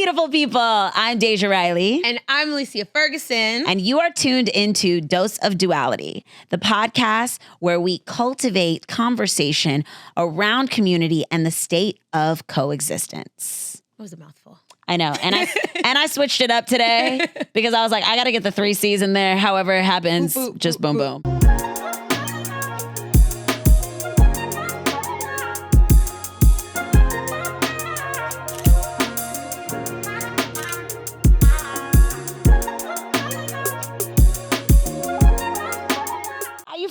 beautiful people. I'm Deja Riley. And I'm Alicia Ferguson. And you are tuned into Dose of Duality, the podcast where we cultivate conversation around community and the state of coexistence. That was a mouthful. I know. And I switched it up today because I was like, I got to get the 3 C's in there. However it happens, just boom, boom.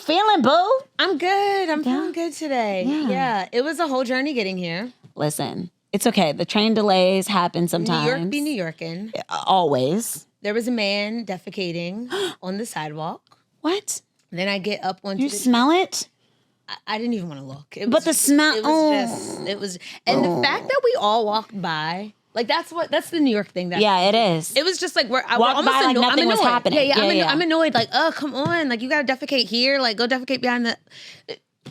Feeling, boo? I'm good. I'm feeling good today. Yeah. It was a whole journey getting here. Listen, it's okay. The train delays happen sometimes. New York be New Yorkin'. Always. There was a man defecating on the sidewalk. What? Then I get up onto you smell it? I didn't even want to look. But the smell. It was and the fact that we all walked by. Like, that's the New York thing. Yeah, it is. It was just like, we're almost by like nothing I'm annoyed. was happening. I'm annoyed. Like, oh, come on. Like, you got to defecate here. Like, go defecate behind the...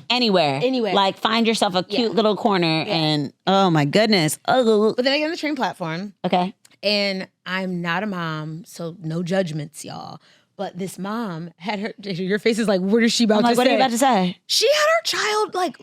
Anywhere. Like, find yourself a cute little corner and, oh, my goodness. Oh. But then I get on the train platform. Okay. And I'm not a mom, so no judgments, y'all. But this mom had her... Your face is like, what is she about to say? What are you about to say? She had her child, like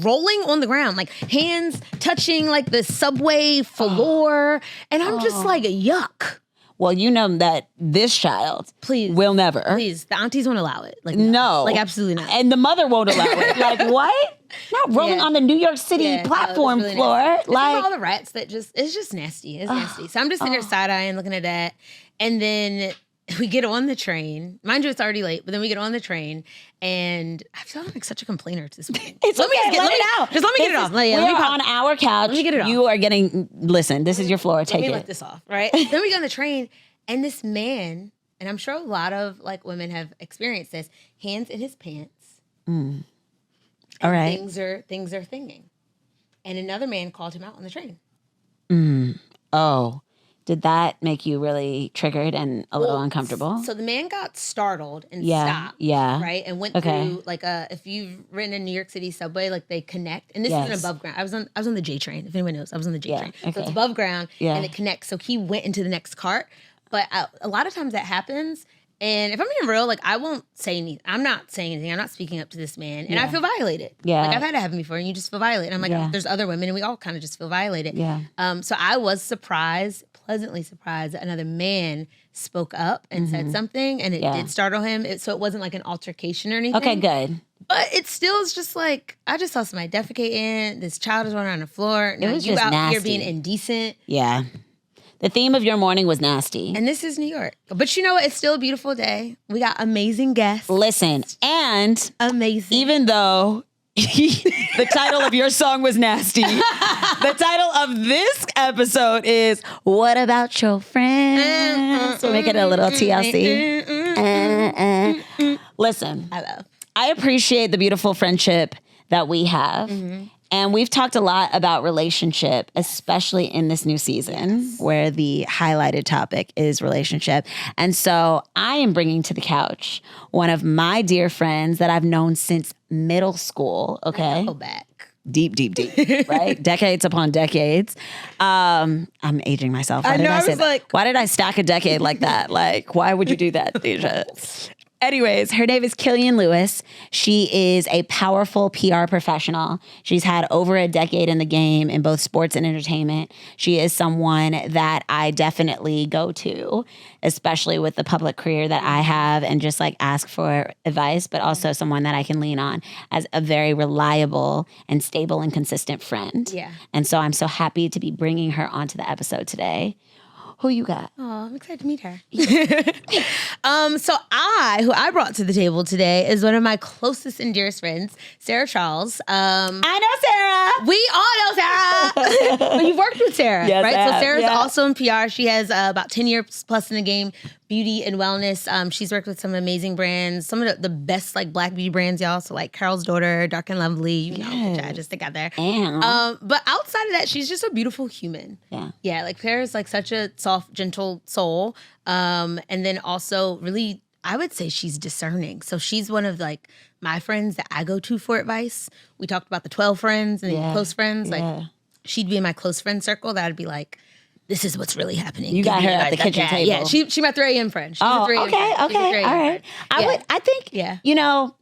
rolling on the ground, like hands touching, like, the subway floor. And I'm just like, yuck. Well, you know that this child will never. Please, the aunties won't allow it. Like, no. Like, absolutely not. And the mother won't allow it. Like, what? Not rolling on the New York City platform really floor. Nasty. Like all the rats that it's just nasty. It's nasty. So I'm just sitting there side-eyeing, looking at that. And then... we get on the train. Mind you, it's already late, but then we get on the train, and I feel like such a complainer to this point. It's let okay. Let it out. Just let me get it off. We're on our couch. Let me get it off. You are getting, listen, this is your floor. Take it. Let me let this off, right? Then we get on the train, and this man, and I'm sure a lot of like women have experienced this, hands in his pants. All right. Things are thinging. And another man called him out on the train. Oh. Did that make you really triggered and a little uncomfortable? So the man got startled and stopped. Yeah. Right? And went through, like, if you've ridden a New York City subway, like, they connect. And this is an above ground. I was on the J train, if anyone knows. I was on the J train. Okay. So it's above ground and it connects. So he went into the next cart. But a lot of times that happens. And if I'm being real, like, I won't say anything. I'm not saying anything. I'm not speaking up to this man. And I feel violated. Yeah. Like, I've had it happen before, and you just feel violated. I'm like, there's other women, and we all kind of just feel violated. Yeah. So I was pleasantly surprised that another man spoke up and said something, and it did startle him. So it wasn't like an altercation or anything. Okay, good. But it still is just like, I just saw somebody defecating. This child is running on the floor. Now, It was you just out nasty. here being indecent. Yeah. The theme of your morning was nasty. And this is New York. But you know what? It's still a beautiful day. We got amazing guests. Listen, and amazing. Even though the title of your song was nasty, the title of this episode is What About Your Friends? So make it a little TLC. Listen, I appreciate the beautiful friendship that we have. And we've talked a lot about relationship, especially in this new season where the highlighted topic is relationship. And so I am bringing to the couch one of my dear friends that I've known since middle school. Okay. Go back. Deep, right? Decades upon decades. I'm aging myself. Why did I say that? Why did I stack a decade like that? Like, why would you do that, Deja? Anyways, her name is Killian Lewis. She is a powerful PR professional. She's had over a decade in the game in both sports and entertainment. She is someone that I definitely go to, especially with the public career that I have, and just like ask for advice, but also someone that I can lean on as a very reliable and stable and consistent friend. Yeah. And so I'm so happy to be bringing her onto the episode today. Who you got? Oh, I'm excited to meet her. So who I brought to the table today is one of my closest and dearest friends, Sara Charles. I know Sara. We all know Sara. But you've worked with Sara, yes, right? So Sara's yeah. also in PR. She has about 10 years plus in the game, beauty and wellness. She's worked with some amazing brands, some of the best like Black beauty brands, y'all. So like Carol's Daughter, Dark and Lovely, you know, which I just think out there. But outside of that, she's just a beautiful human. Yeah. Yeah, like Sara's like such a soft, gentle soul. And then also really, I would say she's discerning. So she's one of like my friends that I go to for advice. We talked about the 12 friends and then close friends. Like she'd be in my close friend circle that I'd be like, this is what's really happening. You got her at the kitchen table. Yeah, she my 3 a.m. friend. She's a 3 a.m. okay, friend. okay, all right. I think, you know,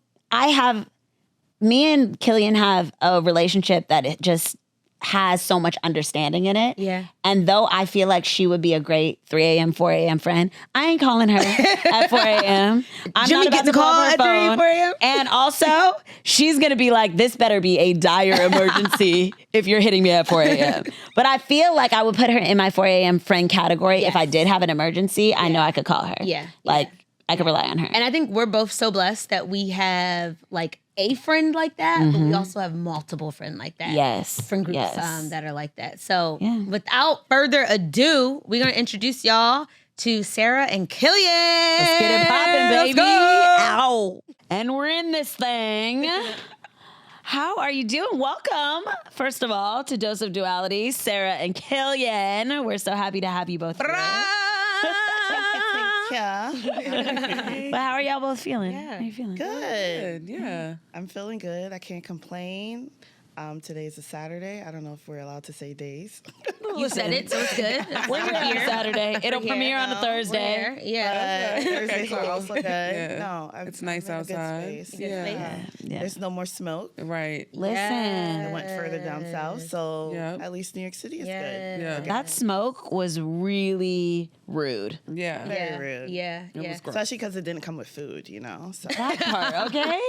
me and Killian have a relationship that it just has so much understanding in it. Yeah. And though I feel like she would be a great 3 a.m., 4 a.m. friend, I ain't calling her at 4 a.m. I'm Jimmy not about gets to a call her at 3 phone. 4 a.m. And also, she's going to be like, this better be a dire emergency if you're hitting me at 4 a.m. But I feel like I would put her in my 4 a.m. friend category. If I did have an emergency, I know I could call her. Yeah. Like, I could rely on her. And I think we're both so blessed that we have like a friend like that, but we also have multiple friends like that. Yes. Friend groups that are like that. So without further ado, we're going to introduce y'all to Sara and Killian. Let's get it poppin', baby. Let's go. Ow. And we're in this thing. How are you doing? Welcome, first of all, to Dose of Duality, Sara and Killian. We're so happy to have you both here. Yeah. But how are y'all both feeling? Yeah. How are you feeling? Good. Yeah. I'm feeling good. I can't complain. Today's a Saturday. I don't know if we're allowed to say days. You said it, so it's good. We're here on Saturday. It'll premiere on a Thursday. Yeah. Thursdays are also good. Yeah. No, It's nice I'm in a good outside. space. Yeah. There's no more smoke. Right. Listen. I went further down south, so at least New York City is good. Yeah. That smoke was really rude. Yeah. Very rude. Yeah. It was gross. Especially because it didn't come with food, you know. So. That part, okay?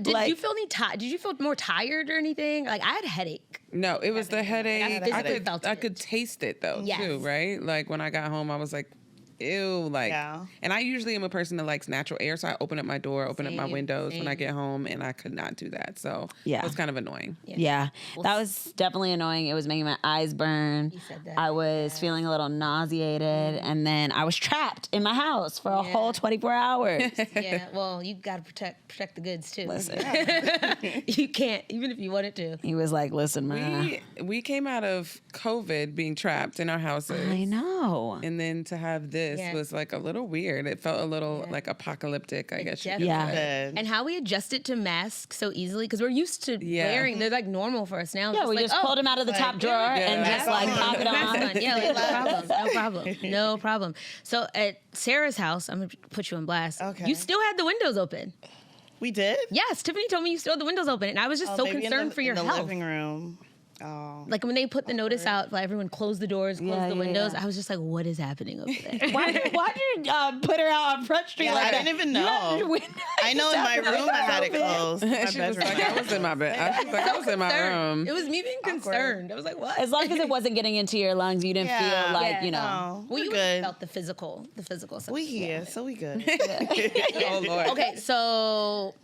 Did you feel Did you feel more tired or anything? Like I had a headache. No, it was the headache. physically felt I it. could taste it though, Yes. too, right? Like when I got home, I was like, ew, like, Yeah. and I usually am a person that likes natural air, so I open up my door, open up my Same, windows when I same. get home, and I could not do that. So Yeah. it was kind of annoying. Yeah, that was definitely annoying. It was making my eyes burn. You said that. I was feeling a little nauseated, and then I was trapped in my house for a whole 24 hours. Yeah. Well, you got to protect the goods too. Listen. You can't, even if you wanted to. He was like, "Listen, man, We came out of COVID being trapped in our houses. I know." And then to have this Yeah. was like a little weird. It felt a little like apocalyptic, I guess you could definitely- say. Good. And how we adjusted to masks so easily because we're used to wearing. They're like normal for us now. Yeah, we just pulled him out of the top drawer and just like pop it on. Yeah, like, no problem. So at Sarah's house, I'm gonna put you on blast. Okay. You still had the windows open. We did? Yes, Tiffany told me you still had the windows open, and I was just so Maybe concerned for your in the health. living room. Oh. Like when they put the notice out, like everyone closed the doors, closed the windows. yeah. I was just like, what is happening over there? Why'd you put her out on Front Street like I that? didn't even You had your know. window- I know in my room I had it closed. My She was bedroom. like, I was in my bed. I was like, I was in my room. It was me being concerned. I was like, what? As long as it wasn't getting into your lungs, you didn't feel like, you know. No, Well, you we're good. felt the physical stuff. We here, so we good. Oh, Lord. Okay, so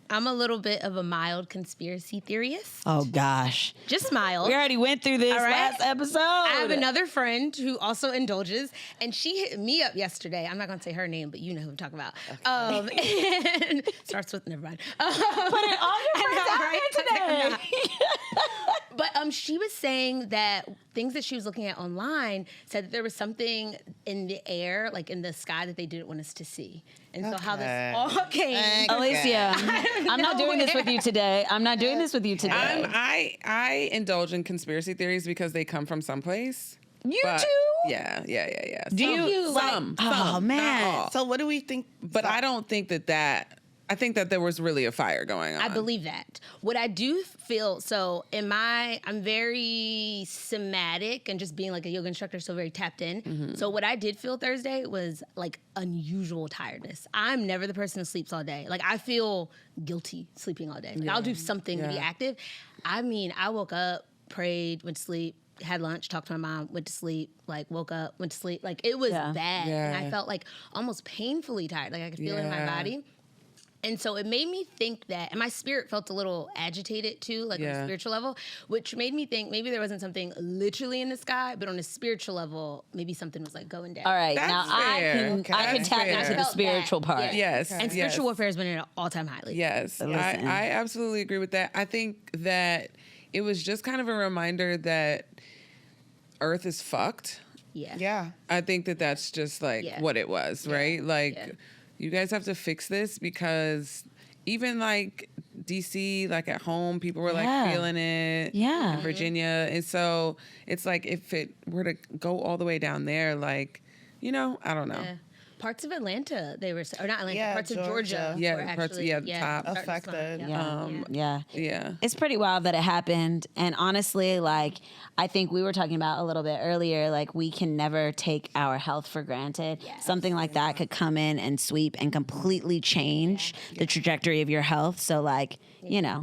I'm a little bit of a mild conspiracy theorist. Oh, gosh. Just mild. We already went through this All right. last episode. I have another friend who also indulges, and she hit me up yesterday. I'm not going to say her name, but you know who I'm talking about. And starts with, never mind. Put it all your friends out right? there today. But she was saying that things that she was looking at online said that there was something in the air, like in the sky, that they didn't want us to see. And so how this all came. Alicia, I'm not doing this with you today. I'm not doing this with you today. I indulge in conspiracy theories because they come from someplace. You But- too? Yeah. Do you Some, oh, some, man. not all. So what do we think? But I don't think that I think that there was really a fire going on. I believe that. What I do feel, so I'm very somatic and just being like a yoga instructor, so very tapped in. Mm-hmm. So what I did feel Thursday was like unusual tiredness. I'm never the person who sleeps all day. Like I feel guilty sleeping all day. Like, I'll do something to be active. I mean, I woke up, prayed, went to sleep, had lunch, talked to my mom, went to sleep, like woke up, went to sleep. Like it was bad. Yeah. And I felt like almost painfully tired. Like I could feel it in my body. And so it made me think that, and my spirit felt a little agitated too, like on a spiritual level, which made me think maybe there wasn't something literally in the sky, but on a spiritual level, maybe something was like going down. All right, That's now fair. I can That's tap fair. into the Felt spiritual that, part. Yes. And spiritual warfare has been at an all-time high lately. Yes. Listen. I absolutely agree with that. I think that it was just kind of a reminder that Earth is fucked. Yeah. Yeah. I think that that's just like what it was, right? Like, you guys have to fix this because even like DC, like at home, people were like feeling it. Yeah. In Virginia. And so it's like if it were to go all the way down there, like, I don't know. Yeah. Parts of Atlanta, they were, or not Atlanta, parts of Georgia. Yeah, were parts, actually, top affected. Yeah. It's pretty wild that it happened. And honestly, like, I think we were talking about a little bit earlier, like, we can never take our health for granted. Yes. Something like that could come in and sweep and completely change the trajectory of your health. So, like,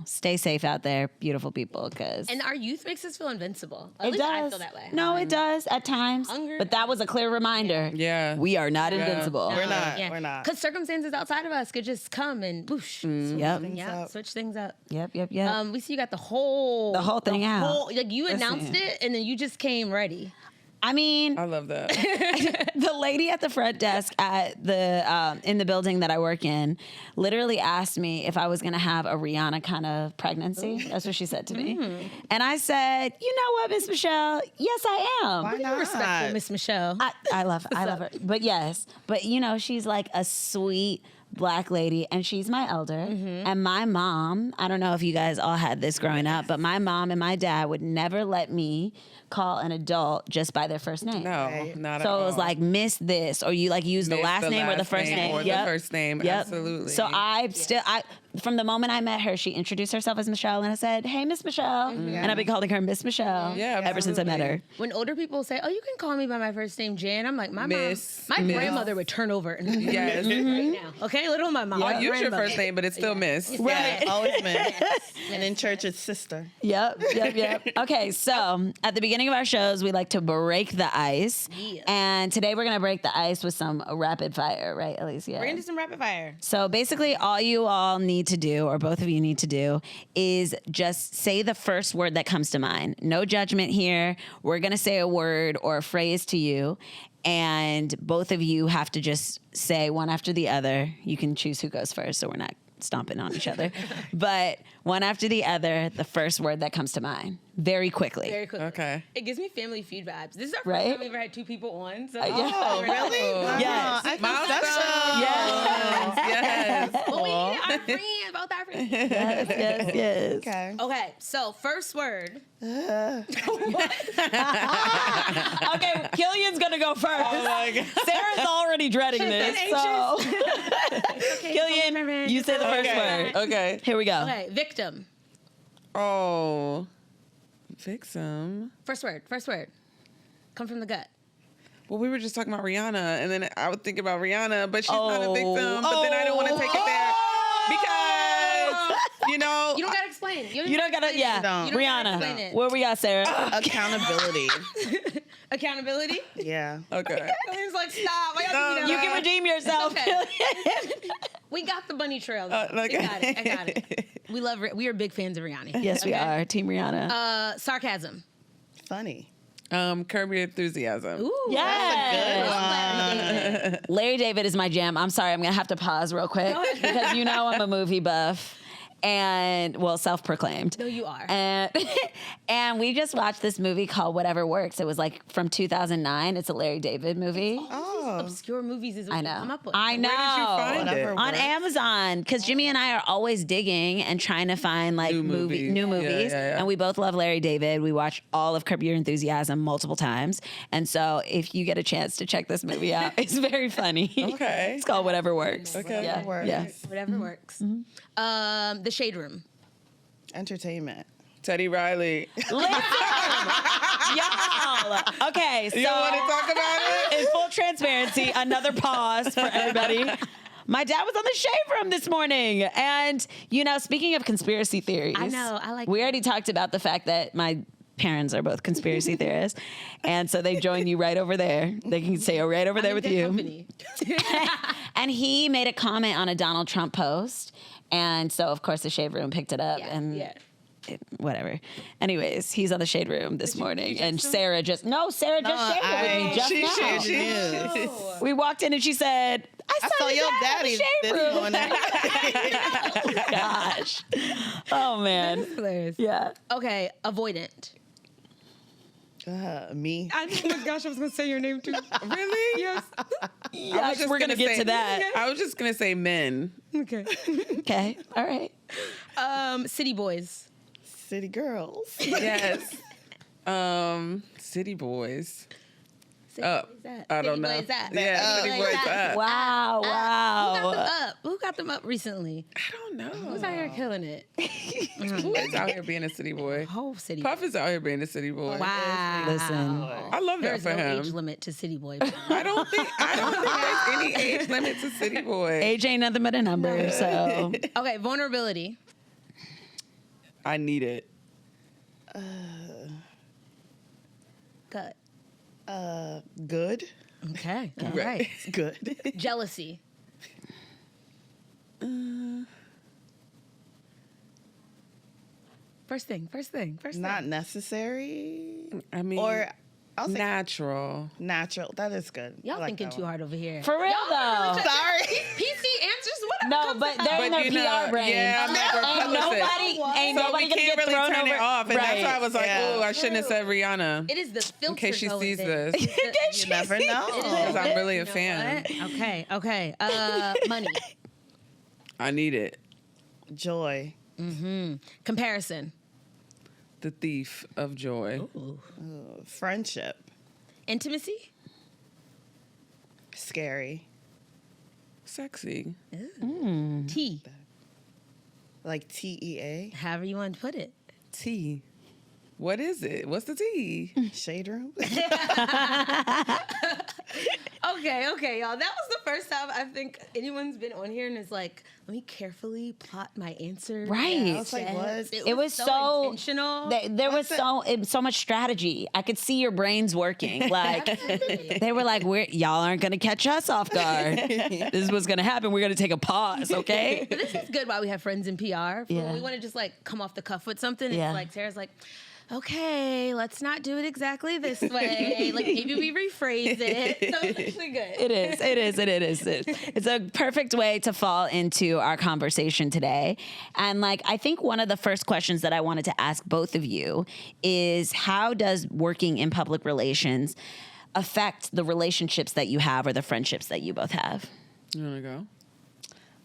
stay safe out there, beautiful people. And our youth makes us feel invincible. At least I feel that way. No, it does at times. But that was a clear reminder. Yeah. We are not invincible. No, we're not. Because circumstances outside of us could just come and switch things up. Yep. We see you got the whole thing out. Like you announced it and then you just came ready. I mean, I love that. The lady at the front desk at the in the building that I work in literally asked me if I was going to have a Rihanna kind of pregnancy. That's what she said to me. And I said, you know what, Miss Michelle? Yes, I am. Why not? Respectful, Miss Michelle. I love her. But yes, she's like a sweet Black lady, and she's my elder. And my mom, I don't know if you guys all had this growing up, but my mom and my dad would never let me call an adult just by their first name. No, not at all. So it was like, miss this, or you like use the last name or the first name. Or the first name, absolutely. So from the moment I met her, she introduced herself as Michelle, and I said, hey, Miss Michelle. And I've been calling her Miss Michelle ever since I met her. When older people say, oh, you can call me by my first name, Jan, I'm like, my Miss, grandmother would turn over and yes. right now. Okay, little my mom. I'll use your first name, but it's still Miss. Right, always Miss. And in church, it's sister. Yep. Okay, so at the beginning of our shows, we like to break the ice. Yeah. And today we're going to break the ice with some rapid fire, right, Alicia? We're going to do some rapid fire. So basically, all you all need to do, or both of you need to do, is just say the first word that comes to mind. No judgment here. We're going to say a word or a phrase to you, and both of you have to just say one after the other. You can choose who goes first, so we're not stomping on each other. But one after the other, the first word that comes to mind. Very quickly. Okay. It gives me Family Feud vibes. This is our Right? first time we've ever had two people on. So really? Yes. I feel special. Yes. But we need our friends, both our friends. Yes. Okay, so first word. Okay, Killian's gonna go first. Oh my God. Sarah's already dreading this. So, Okay, Killian, you say the first word. Okay. Here we go. Okay, victim. Oh. Victim. First word. Come from the gut. Well, we were just talking about Rihanna, and then I would think about Rihanna, but she's not a victim. But then I don't want to take it there because, You don't gotta explain. You don't gotta, don't. Rihanna. Where we got, Sarah? Accountability. Accountability. Yeah. Okay. Killian's like, stop. Why y'all No, doing You that? can redeem yourself. Okay. We got the bunny trail. Though. Okay. I got it. We are big fans of Rihanna. Yes, we are. Team Rihanna. Sarcasm. Funny. Curb Your Enthusiasm. Ooh. Yes. Larry David is my jam. I'm sorry, I'm gonna have to pause real quick because I'm a movie buff. And self-proclaimed. No, you are. And we just watched this movie called Whatever Works. It was like from 2009. It's a Larry David movie. Obscure movies is what I you know. come up with. I know. Where did you find Whatever it? On works. Amazon, because Jimmy and I are always digging and trying to find like New movies. new movies. Yeah. And we both love Larry David. We watch all of Curb Your Enthusiasm multiple times. And so if you get a chance to check this movie out, it's very funny. Okay. It's called Whatever Works. Okay. Yeah. Works. Yeah. Whatever works. The Shade Room. Entertainment. Teddy Riley. Listen, y'all. Okay, so You want to talk about it? in full transparency, another pause for everybody. My dad was on the Shade Room this morning. And, speaking of conspiracy theories. I know, I like We that. already talked about the fact that my parents are both conspiracy theorists. And so they join you right over there. They can stay right over there with you. Company. And he made a comment on a Donald Trump post. And so, of course, the Shade Room picked it up. Whatever. Anyways, he's on the Shade Room this morning. And Sarah just shared it with me just now. She We walked in and she said, I saw your daddy Shade this Room. morning. Oh, gosh. Oh, man. Hilarious. Yeah. Okay, avoidant. Me. Oh my gosh, I was going to say your name too. Really? Yes. Yes, we're going to get to that. I was just going to say men. Okay. Okay. All right. City boys. City girls. Yes. City boys. Up. I don't know. Yeah, City boys up. Wow. Wow. Who got them up recently? I don't know. Who's out here killing it? Who is out here being a city boy? Whole city. Puff is out here being a city boy. Wow. Listen. I love that There's for no him. age limit to city boy. I don't think there's any age limit to city boy. Age ain't nothing but a number. So Okay, vulnerability. I need it. Cut. Good. Okay. All Right. right. Good. Jealousy. First thing. Not necessary. I mean, Or I'll say natural. natural. That is good. Y'all I like thinking that too one. hard over here. for real though. Sorry. PC answers whatever. No, comes but to they're in mind. their PR brain. Yeah, I'm never Ain't publicist. nobody So gonna we can't get really thrown turn over. it off. And that's why I was like, Yeah. oh, I shouldn't have said Rihanna. It is the filter. In case she going sees there. this. You never know. Because I'm really a You know fan. what? Okay. Money. I need it. Joy. Comparison. The thief of joy. Friendship. Intimacy. Scary. Sexy. T. Like TEA. However you want to put it. Tea. What is it? What's the tea? Shade room. Okay, y'all. That was the first time I think anyone's been on here and is like, let me carefully plot my answer. Right. Yeah, I was like, what? It was so intentional. There was so much strategy. I could see your brains working. Like they were like, y'all aren't gonna catch us off guard. This is what's gonna happen. We're gonna take a pause, okay? But this is good why we have friends in PR. Yeah. When we want to just like come off the cuff with something. Yeah. It's like Sarah's like, okay, let's not do it exactly this way. Like maybe we rephrase it. So it's actually good. It is. It's a perfect way to fall into our conversation today. And like, I think one of the first questions that I wanted to ask both of you is how does working in public relations affect the relationships that you have or the friendships that you both have? You want to go?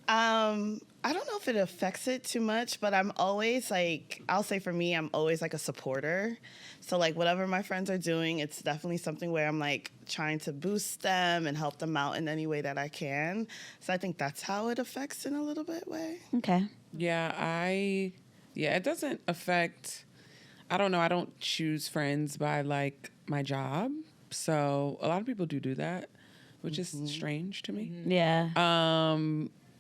I don't know if it affects it too much, but I'm always like, I'll say for me, I'm always like a supporter. So like whatever my friends are doing, it's definitely something where I'm like trying to boost them and help them out in any way that I can. So I think that's how it affects in a little bit way. Okay. Yeah, it doesn't affect, I don't know, I don't choose friends by like my job. So a lot of people do that, which is strange to me. Yeah.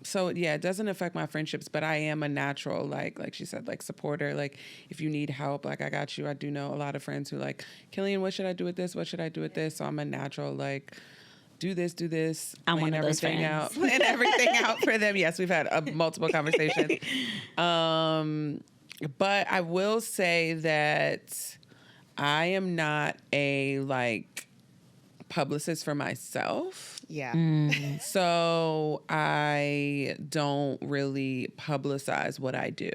So yeah, it doesn't affect my friendships, but I am a natural, like she said, like supporter. Like if you need help, like I got you. I do know a lot of friends who like, Killian, what should I do with this? What should I do with this? So I'm a natural, like, do this. I'm one of those friends. Plan everything out for them. Yes, we've had multiple conversations. But I will say that I am not a like publicist for myself. Yeah. So I don't really publicize what I do,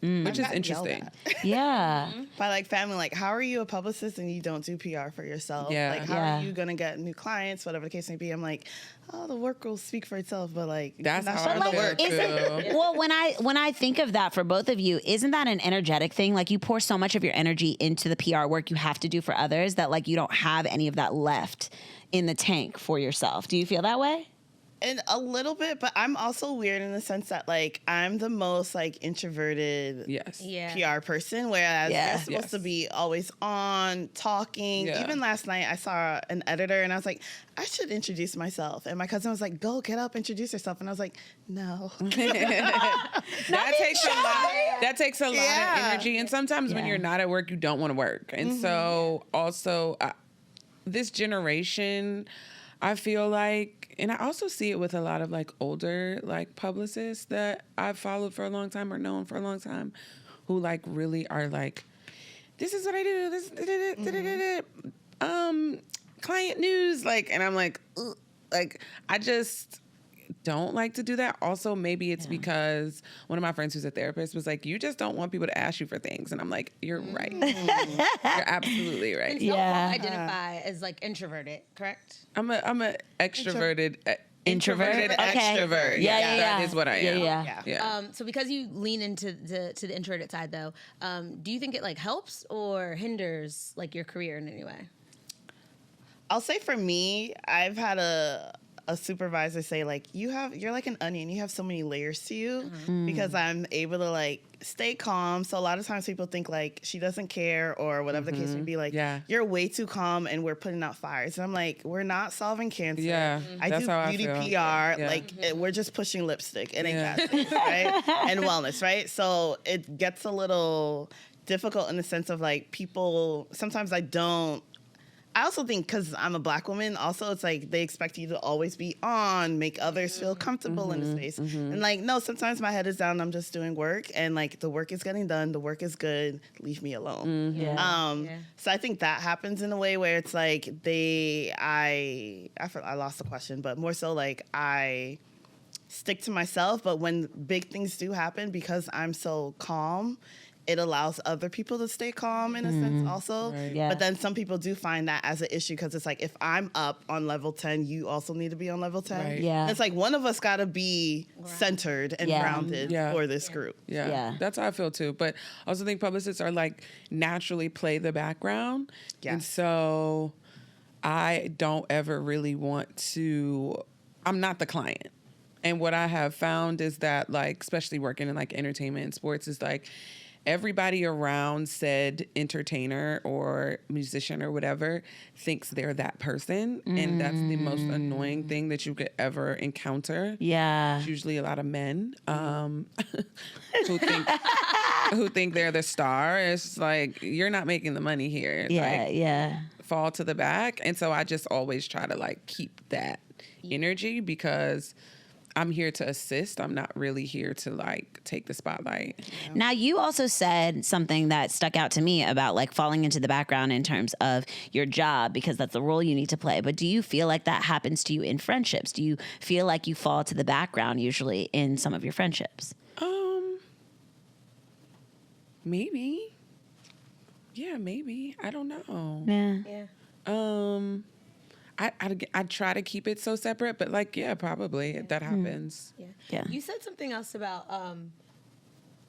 which is interesting. Yeah. By like family, like how are you a publicist and you don't do PR for yourself? Yeah. Like how are you gonna get new clients, whatever the case may be? I'm like, oh, the work will speak for itself, but like That's not how sure I the work. feel too. Well, when I think of that for both of you, isn't that an energetic thing? Like you pour so much of your energy into the PR work you have to do for others that like you don't have any of that left in the tank for yourself. Do you feel that way? And a little bit, but I'm also weird in the sense that like I'm the most like introverted PR person, whereas you're supposed to be always on talking. Yeah. Even last night I saw an editor and I was like, I should introduce myself. And my cousin was like, go get up, introduce yourself. And I was like, no. That takes a lot of energy. And sometimes when Yeah. you're not at work, you don't want to work. And so also this generation, I feel like, and I also see it with a lot of like older like publicists that I've followed for a long time or known for a long time, who like really are like, this is what I do. This client news, like, and I'm like, ugh. Like I just don't like to do that. Also, maybe it's because one of my friends who's a therapist was like, you just don't want people to ask you for things. And I'm like, you're right. You're absolutely right. And some identify as like introverted, correct? I'm a extroverted Introverted? extrovert. Yeah. That is what I am. Yeah. So because you lean into the introverted side though, do you think it like helps or hinders like your career in any way? I'll say for me, I've had a supervisor say like, you're like an onion. You have so many layers to you because I'm able to like stay calm. So a lot of times people think like she doesn't care or whatever the case may be. Like, you're way too calm and we're putting out fires. And I'm like, we're not solving cancer. Yeah, I do beauty PR. Like we're just pushing lipstick. It ain't that serious, right? And wellness, right? So it gets a little difficult in the sense of like people, sometimes I also think because I'm a Black woman, also it's like they expect you to always be on, make others feel comfortable in the space. And like, no, sometimes my head is down, I'm just doing work and like the work is getting done, the work is good, leave me alone. So I think that happens in a way where it's like I lost the question, but more so like I stick to myself, but when big things do happen, because I'm so calm, it allows other people to stay calm in a sense also. Right. Yeah. But then some people do find that as an issue because it's like, if I'm up on level 10, you also need to be on level 10. Right. Yeah. It's like one of us got to be centered and grounded for this group. Yeah. That's how I feel too. But I also think publicists are like naturally play the background. Yes. And so I don't ever really want to, I'm not the client. And what I have found is that like, especially working in like entertainment and sports is like, everybody around said entertainer or musician or whatever thinks they're that person. And that's the most annoying thing that you could ever encounter. Yeah. It's usually a lot of men who think they're the star. It's like, you're not making the money here. Fall to the back. And so I just always try to like keep that energy because I'm here to assist. I'm not really here to like take the spotlight. Now, you also said something that stuck out to me about like falling into the background in terms of your job, because that's the role you need to play. But do you feel like that happens to you in friendships? Do you feel like you fall to the background usually in some of your friendships? Maybe. Yeah, maybe. I don't know. Yeah. I try to keep it so separate, but like, yeah, probably that happens. Yeah. You said something else about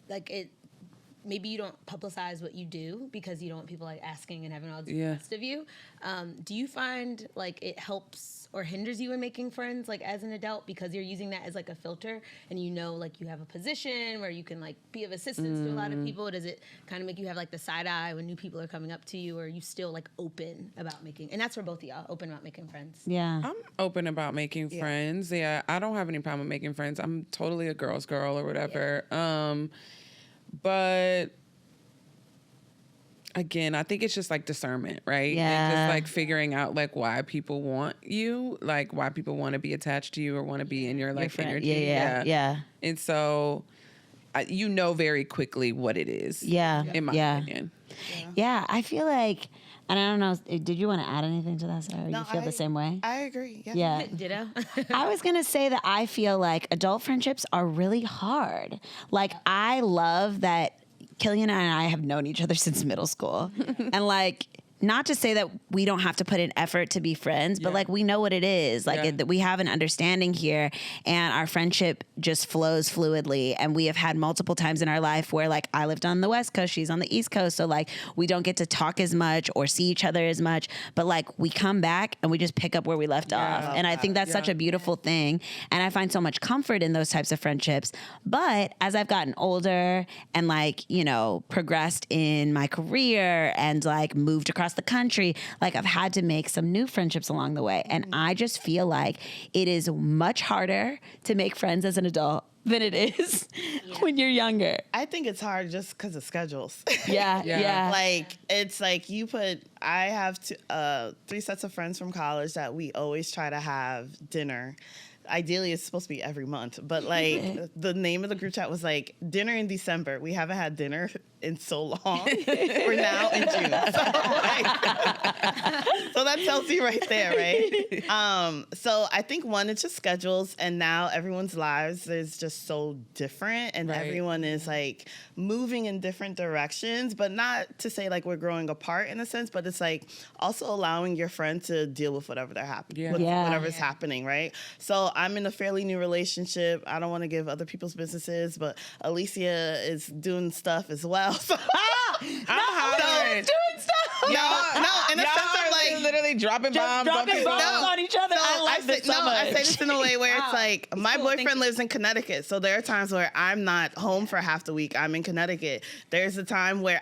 like it. Maybe you don't publicize what you do because you don't want people like asking and having all the rest of you. Do you find like it helps or hinders you in making friends like as an adult because you're using that as like a filter and you know like you have a position where you can like be of assistance to a lot of people? Does it kind of make you have like the side eye when new people are coming up to you, or are you still like open about making, and that's for both of y'all, open about making friends? Yeah. I'm open about making friends. Yeah, I don't have any problem with making friends. I'm totally a girl's girl or whatever. But again, I think it's just like discernment, right? Yeah. And just like figuring out like why people want you, like why people want to be attached to you or want to be in your life energy. Yeah. And so you know very quickly what it is. Yeah. In my opinion. Yeah. I feel like, and I don't know, did you want to add anything to that, Sarah? No, you feel the same way? I agree. Yeah. Ditto. I was going to say that I feel like adult friendships are really hard. Like, I love that Killian and I have known each other since middle school. And like, not to say that we don't have to put in effort to be friends, but like we know what it is. Like that we have an understanding here, and our friendship just flows fluidly. And we have had multiple times in our life where like I lived on the West Coast, she's on the East Coast. So like we don't get to talk as much or see each other as much, but like we come back and we just pick up where we left off. And I think that's such a beautiful thing. And I find so much comfort in those types of friendships. But as I've gotten older and like, you know, progressed in my career and like moved across the country, like I've had to make some new friendships along the way. And I just feel like it is much harder to make friends as an adult than it is when you're younger. I think it's hard just because of schedules. Yeah. Like, it's like I have 3 sets of friends from college that we always try to have dinner. Ideally, it's supposed to be every month, but like the name of the group chat was like dinner in December. We haven't had dinner in so long. We're now in June. So that tells you right there, right? So I think one, it's just schedules, and now everyone's lives is just so different, and everyone is like moving in different directions, but not to say like we're growing apart in a sense, but it's like also allowing your friend to deal with whatever they're happening, whatever's happening, right? So I'm in a fairly new relationship. I don't want to give other people's businesses, but Alicia is doing stuff as well. So, I'm hollering. Doing stuff. No, in a sense of like literally dropping bombs on each other. So I love this so much. I say this in a way where it's like my boyfriend lives in Connecticut, so there are times where I'm not home for half the week. I'm in Connecticut. There's a time where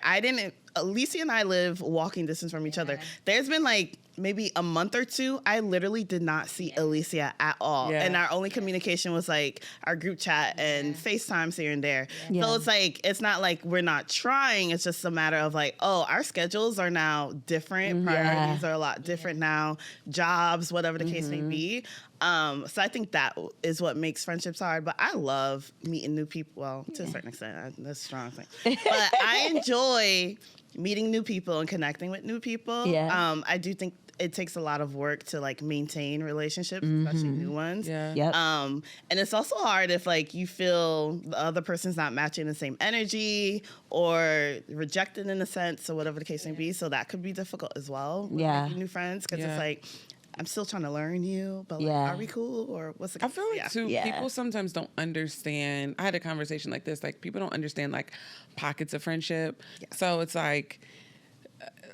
Alicia and I live walking distance from each other. There's been like maybe a month or two, I literally did not see Alicia at all. And our only communication was like our group chat and FaceTimes here and there. So it's like, it's not like we're not trying. It's just a matter of like, oh, our schedules are now different. Priorities are a lot different now. Jobs, whatever the case may be. So I think that is what makes friendships hard. But I love meeting new people. Well, to a certain extent, that's a strong thing. But I enjoy meeting new people and connecting with new people. I do think it takes a lot of work to like maintain relationships, especially new ones. And it's also hard if like you feel the other person's not matching the same energy or rejected in a sense or whatever the case may be. So that could be difficult as well. Making new friends, because it's like, I'm still trying to learn you, but like, are we cool or what's the? I feel like too, people sometimes don't understand. I had a conversation like this, like people don't understand like pockets of friendship. So it's like,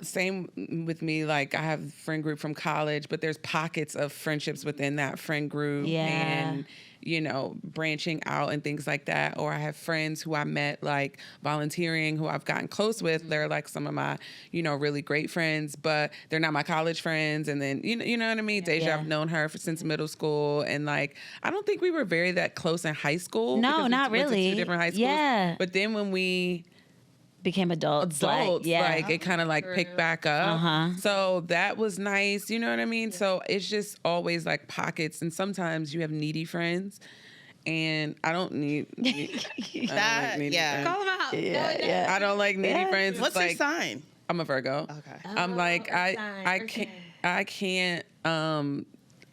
same with me, like I have a friend group from college, but there's pockets of friendships within that friend group and, you know, branching out and things like that. Or I have friends who I met like volunteering who I've gotten close with. They're like some of my, you know, really great friends, but they're not my college friends. And then, you know what I mean? Deja, I've known her since middle school. And like, I don't think we were very that close in high school. No, not we went to really. 2 different high schools. But then when we became adults, like it kind of like picked back up. So that was nice. You know what I mean? So it's just always like pockets. And sometimes you have needy friends. And I don't need that. Friends. Call them out. I don't like needy friends. What's like, your sign? I'm a Virgo. Okay. I'm like, I can't, I'm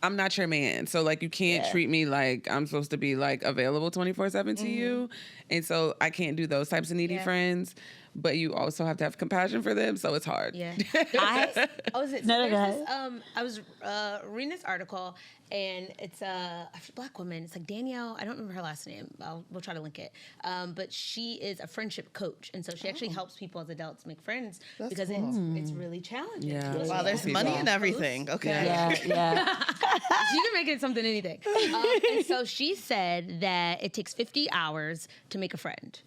not your man. So like you can't treat me like I'm supposed to be like available 24/7 to you. And so I can't do those types of needy friends. But you also have to have compassion for them, so it's hard. I was reading this article, and it's a Black woman. It's like Danielle. I don't remember her last name. We'll try to link it. But she is a friendship coach, and so she actually helps people as adults make friends because it's really challenging. Wow, there's money in everything. Okay. You can make it something anything. And so she said that it takes 50 hours to make a friend.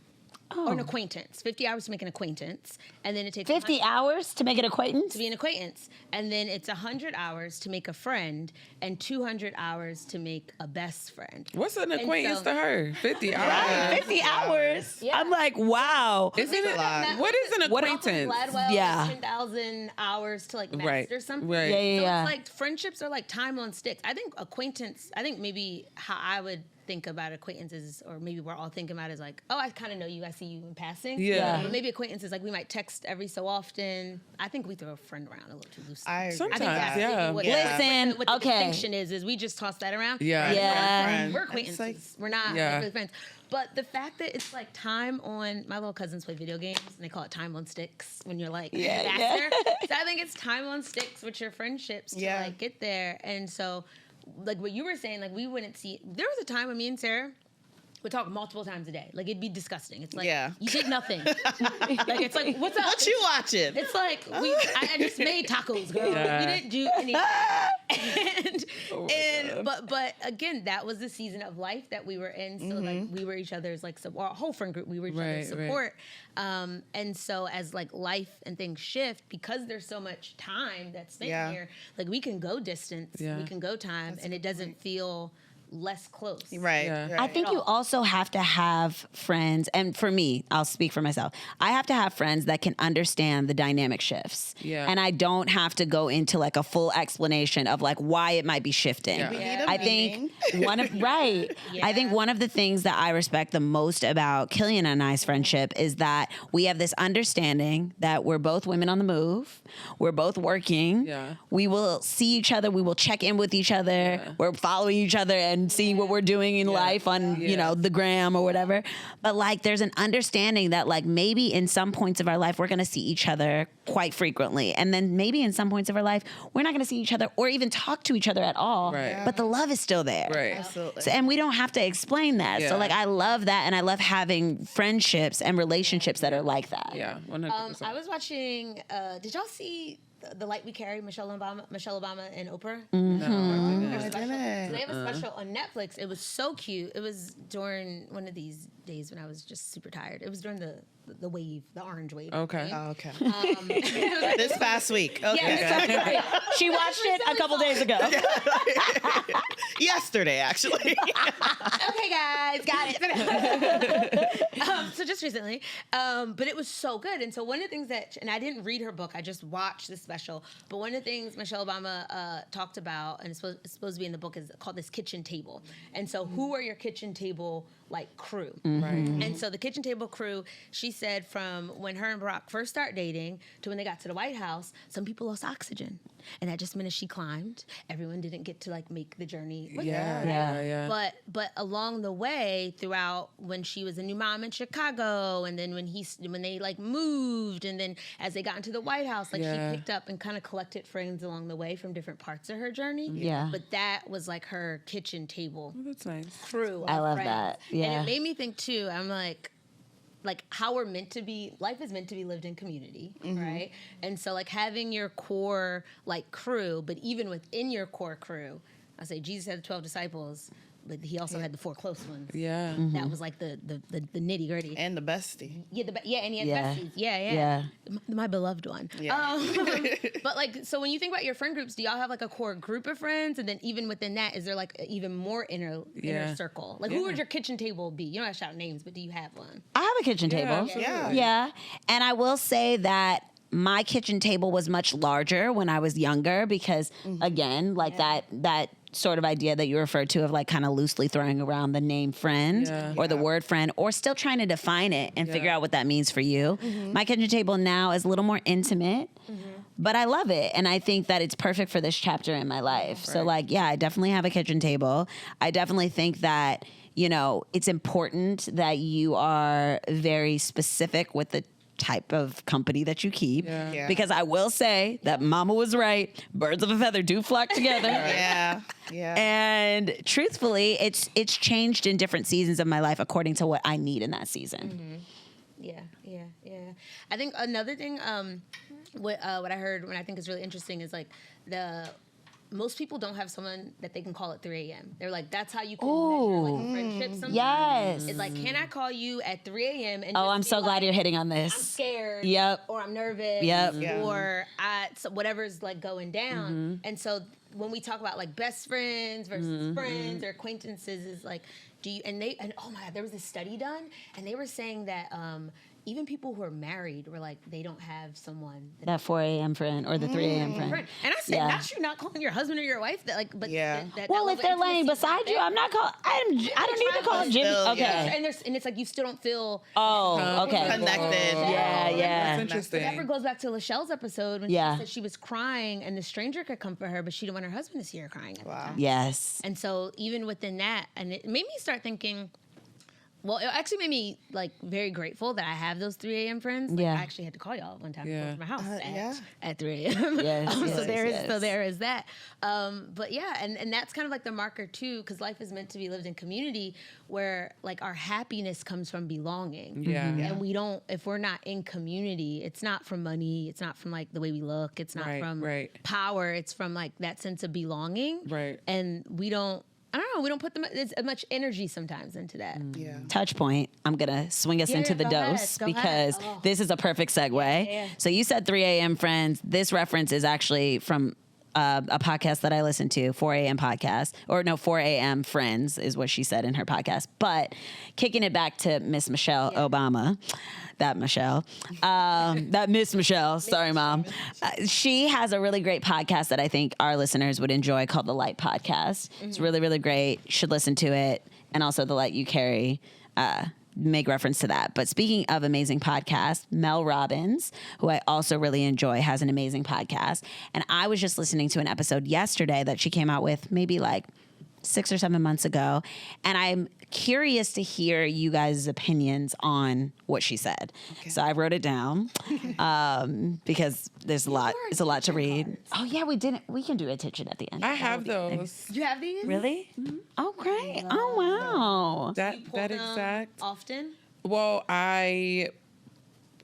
Or an acquaintance. 50 hours to make an acquaintance. And then it takes 50 hours to make an acquaintance? To be an acquaintance. And then it's 100 hours to make a friend and 200 hours to make a best friend. What's an acquaintance to her? 50 hours. Right, 50 hours. Yeah. I'm like, wow. Isn't it? What is an acquaintance? Gladwell 10,000 hours to like master something. Right. So it's like friendships are like time on sticks. I think maybe how I would think about acquaintances, or maybe we're all thinking about is like, oh, I kind of know you, I see you in passing. But maybe acquaintances, like we might text every so often. I think we throw a friend around a little too loosely. Sometimes, Listen, what the distinction is we just toss that around. We're acquaintances. We're not really friends. But the fact that it's like time on, my little cousins play video games and they call it time on sticks when you're like faster. So I think it's time on sticks with your friendships to like get there. And so like what you were saying, like we wouldn't see, there was a time when me and Sarah would talk multiple times a day. Like it'd be disgusting. It's like, you did nothing. Like it's like, what's up? What you watching? It's like, I just made tacos, girl. You didn't do anything. But again, that was the season of life that we were in. So like we were each other's like, our whole friend group, we were each other's support. And so as like life and things shift, because there's so much time that's spent here, like we can go distance, we can go time, and it doesn't feel less close. Right. Yeah. Right. I think you also have to have friends, and for me, I'll speak for myself. I have to have friends that can understand the dynamic shifts. Yeah. And I don't have to go into like a full explanation of like why it might be shifting. Yeah. We need a I meeting. think I think one of the things that I respect the most about Killian and I's friendship is that we have this understanding that we're both women on the move. We're both working. Yeah. We will see each other. We will check in with each other. Yeah. We're following each other and seeing what we're doing in life on, you know, the gram or whatever. But like, there's an understanding that like maybe in some points of our life, we're going to see each other quite frequently. And then maybe in some points of our life, we're not going to see each other or even talk to each other at all. Right. But the love is still there. Right. Absolutely. So, and we don't have to explain that. Yeah. So like, I love that. And I love having friendships and relationships that are like that. Yeah, 100%. I was watching. Did y'all see the Light We Carry? Michelle Obama, and Oprah. No, So they have a special on Netflix. It was so cute. It was during one of these days when I was just super tired. It was during the wave, the orange wave. Okay. Oh, okay. This past week. Okay. Yeah, She watched it a couple days ago. Yesterday, actually. okay, guys, got it. So just recently, but it was so good. And so one of the things and I didn't read her book, I just watched the special. But one of the things Michelle Obama talked about, and it's supposed to be in the book, is called this kitchen table. And so, who are your kitchen table like crew? Right. And so the kitchen table crew, she said, from when her and Barack first started dating to when they got to the White House, some people lost oxygen, and that just meant as she climbed, everyone didn't get to like make the journey with her. Yeah. But along the way, throughout when she was a new mom in Chicago, and then when they like moved, and then as they got into the White House, like she picked up and kind of collected friends along the way from different parts of her journey. Yeah. But that was like her kitchen table That's nice. crew. I of love friends. that. Yeah. And it made me think too. I'm like how we're meant to be. Life is meant to be lived in community, right? And so like having your core like crew, but even within your core crew, I say Jesus had the 12 disciples, but he also had the 4 close ones. Yeah. That was like the nitty gritty. And the bestie. And he had besties. Yeah. My beloved one. Yeah. But like, so when you think about your friend groups, do y'all have like a core group of friends? And then even within that, is there like even more inner circle? Like, who would your kitchen table be? You don't have to shout names, but do you have one? I have a kitchen table. Yeah. And I will say that my kitchen table was much larger when I was younger because, again, like that sort of idea that you referred to of like kind of loosely throwing around the name friend or the word friend, or still trying to define it and figure out what that means for you. My kitchen table now is a little more intimate, but I love it. And I think that it's perfect for this chapter in my life. Right. So like, yeah, I definitely have a kitchen table. I definitely think that, you know, it's important that you are very specific with the type of company that you keep, because I will say that Mama was right. Birds of a feather do flock together. Yeah. And truthfully, it's changed in different seasons of my life according to what I need in that season. Yeah. I think another thing, what I heard when I think is really interesting is like most people don't have someone that they can call at 3 a.m. They're like, that's how you can measure like friendships sometimes. Yes. It's like, can I call you at 3 a.m. and I'm so glad you're hitting on this. I'm scared. Yep. Or I'm nervous. Yep. Or whatever's like going down. And so when we talk about like best friends versus friends or acquaintances, is like, oh my God, there was a study done and they were saying that even people who are married were like, they don't have someone that 4 a.m. friend or the 3 a.m. friend. And I said, not calling your husband or your wife that, like, but well, if they're laying beside you, I'm not calling. I don't need to call Jimmy. Okay. And it's like you still don't feel okay, connected. Yeah. That's interesting. That ever goes back to Lachelle's episode when she said she was crying and the stranger could comfort her, but she didn't want her husband to see her crying. Wow. Yes. And so even within that, and it made me start thinking. Well, it actually made me like very grateful that I have those 3 a.m. friends. Like, I actually had to call y'all one time to go to my house at 3 a.m. So there is that. But yeah, and that's kind of like the marker too, because life is meant to be lived in community, where like our happiness comes from belonging. Yeah. And we don't, if we're not in community, it's not from money, it's not from like the way we look, it's not from power, it's from like that sense of belonging. Right. And we don't put as much energy sometimes into that. Yeah. Touch point. I'm going to swing us into the dose because this is a perfect segue. Yeah. So you said 3 a.m. friends. This reference is actually from a podcast that I listen to, 4 a.m. podcast, or no, 4 a.m. Friends is what she said in her podcast. But kicking it back to Miss Michelle Obama, that Miss Michelle, sorry, Mom. She has a really great podcast that I think our listeners would enjoy called The Light Podcast. It's really, really great. Should listen to it. And also The Light You Carry, make reference to that. But speaking of amazing podcasts, Mel Robbins, who I also really enjoy, has an amazing podcast. And I was just listening to an episode yesterday that she came out with maybe like 6 or 7 months ago. And I'm curious to hear you guys' opinions on what she said. Okay. So I wrote it down because there's a lot. It's a lot to read. Cards. Oh yeah, we didn't. We can do attention at the end. I have those. You have these? Really? Mm-hmm. Oh great! Oh wow! That exact. Often? Well, I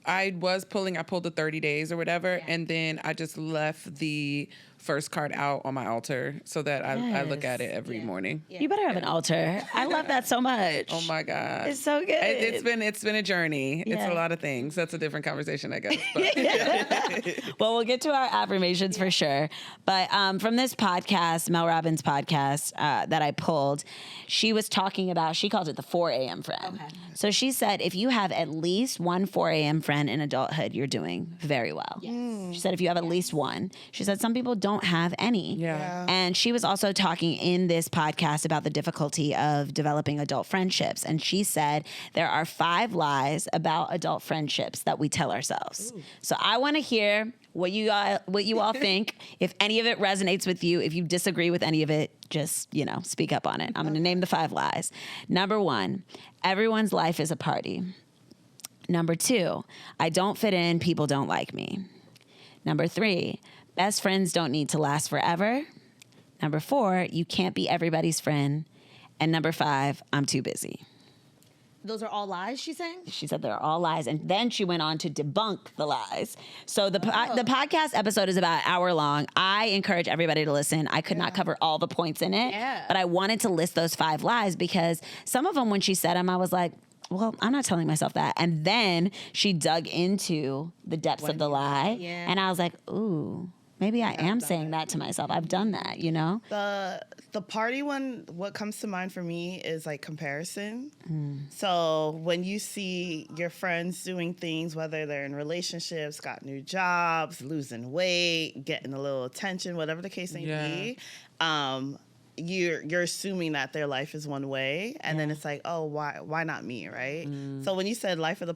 pulled the 30 days or whatever, and then I just left the first card out on my altar so that I look at it every morning. Yeah. You better have an altar. I love that so much. Oh my God. It's so good. It's been a journey. Yeah. It's a lot of things. That's a different conversation, I guess. But. Well, we'll get to our affirmations for sure. But from this podcast, Mel Robbins' podcast that I pulled, she was talking about, she calls it the 4 a.m. friend. Okay. So she said, if you have at least one 4 a.m. friend in adulthood, you're doing very well. Yes. She said, if you have at least one. She said, some people don't have any. Yeah. And she was also talking in this podcast about the difficulty of developing adult friendships. And she said, there are 5 lies about adult friendships that we tell ourselves. Ooh. So I want to hear what you all think. If any of it resonates with you, if you disagree with any of it, just, speak up on it. I'm going to name the 5 lies. Number 1, everyone's life is a party. Number 2, I don't fit in, people don't like me. Number 3, best friends don't need to last forever. Number 4, you can't be everybody's friend. And number 5, I'm too busy. Those are all lies, she's saying? She said they're all lies. And then she went on to debunk the lies. So the podcast episode is about an hour long. I encourage everybody to listen. I could not cover all the points in it. Yeah. But I wanted to list those 5 lies because some of them, when she said them, I was like, well, I'm not telling myself that. And then she dug into the depths of the lie. Yeah. And I was like, ooh, maybe I am saying that to myself. I've done that, The party one, what comes to mind for me is like comparison. So when you see your friends doing things, whether they're in relationships, got new jobs, losing weight, getting a little attention, whatever the case may be, you're assuming that their life is one way, and then it's like, oh, why not me, right? So when you said life is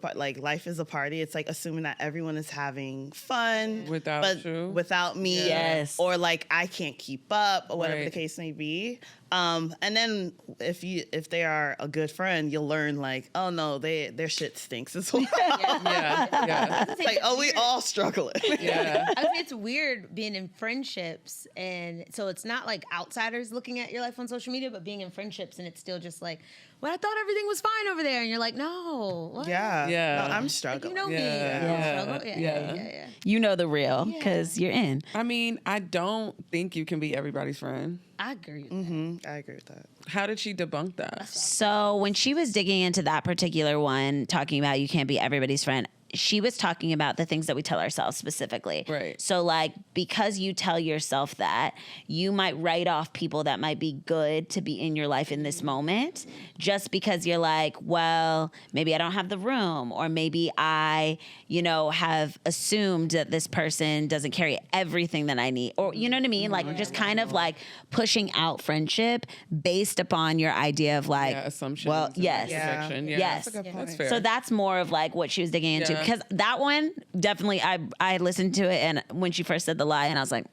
a party, it's like assuming that everyone is having fun without me, or like I can't keep up, or whatever the case may be. And then if they are a good friend, you'll learn like, oh no, their shit stinks as well. It's like, oh, we all struggling. I would say it's weird being in friendships, and so it's not like outsiders looking at your life on social media, but being in friendships, and it's still just like, well, I thought everything was fine over there, and you're like, no, what? No, I'm struggling. Like, you know me. Yeah. You know the real because you're in. I mean, I don't think you can be everybody's friend. I agree with that. I agree with that. How did she debunk that? So when she was digging into that particular one, talking about you can't be everybody's friend, she was talking about the things that we tell ourselves specifically. Right. So like, because you tell yourself that, you might write off people that might be good to be in your life in this moment, just because you're like, well, maybe I don't have the room, or maybe I, have assumed that this person doesn't carry everything that I need, or you know what I mean? Like just kind of like pushing out friendship based upon your idea of like, assumptions. Well, yes. Yes. That's a good point. That's fair. So that's more of like what she was digging into. Because that one, definitely, I listened to it, and when she first said the lie, and I was like,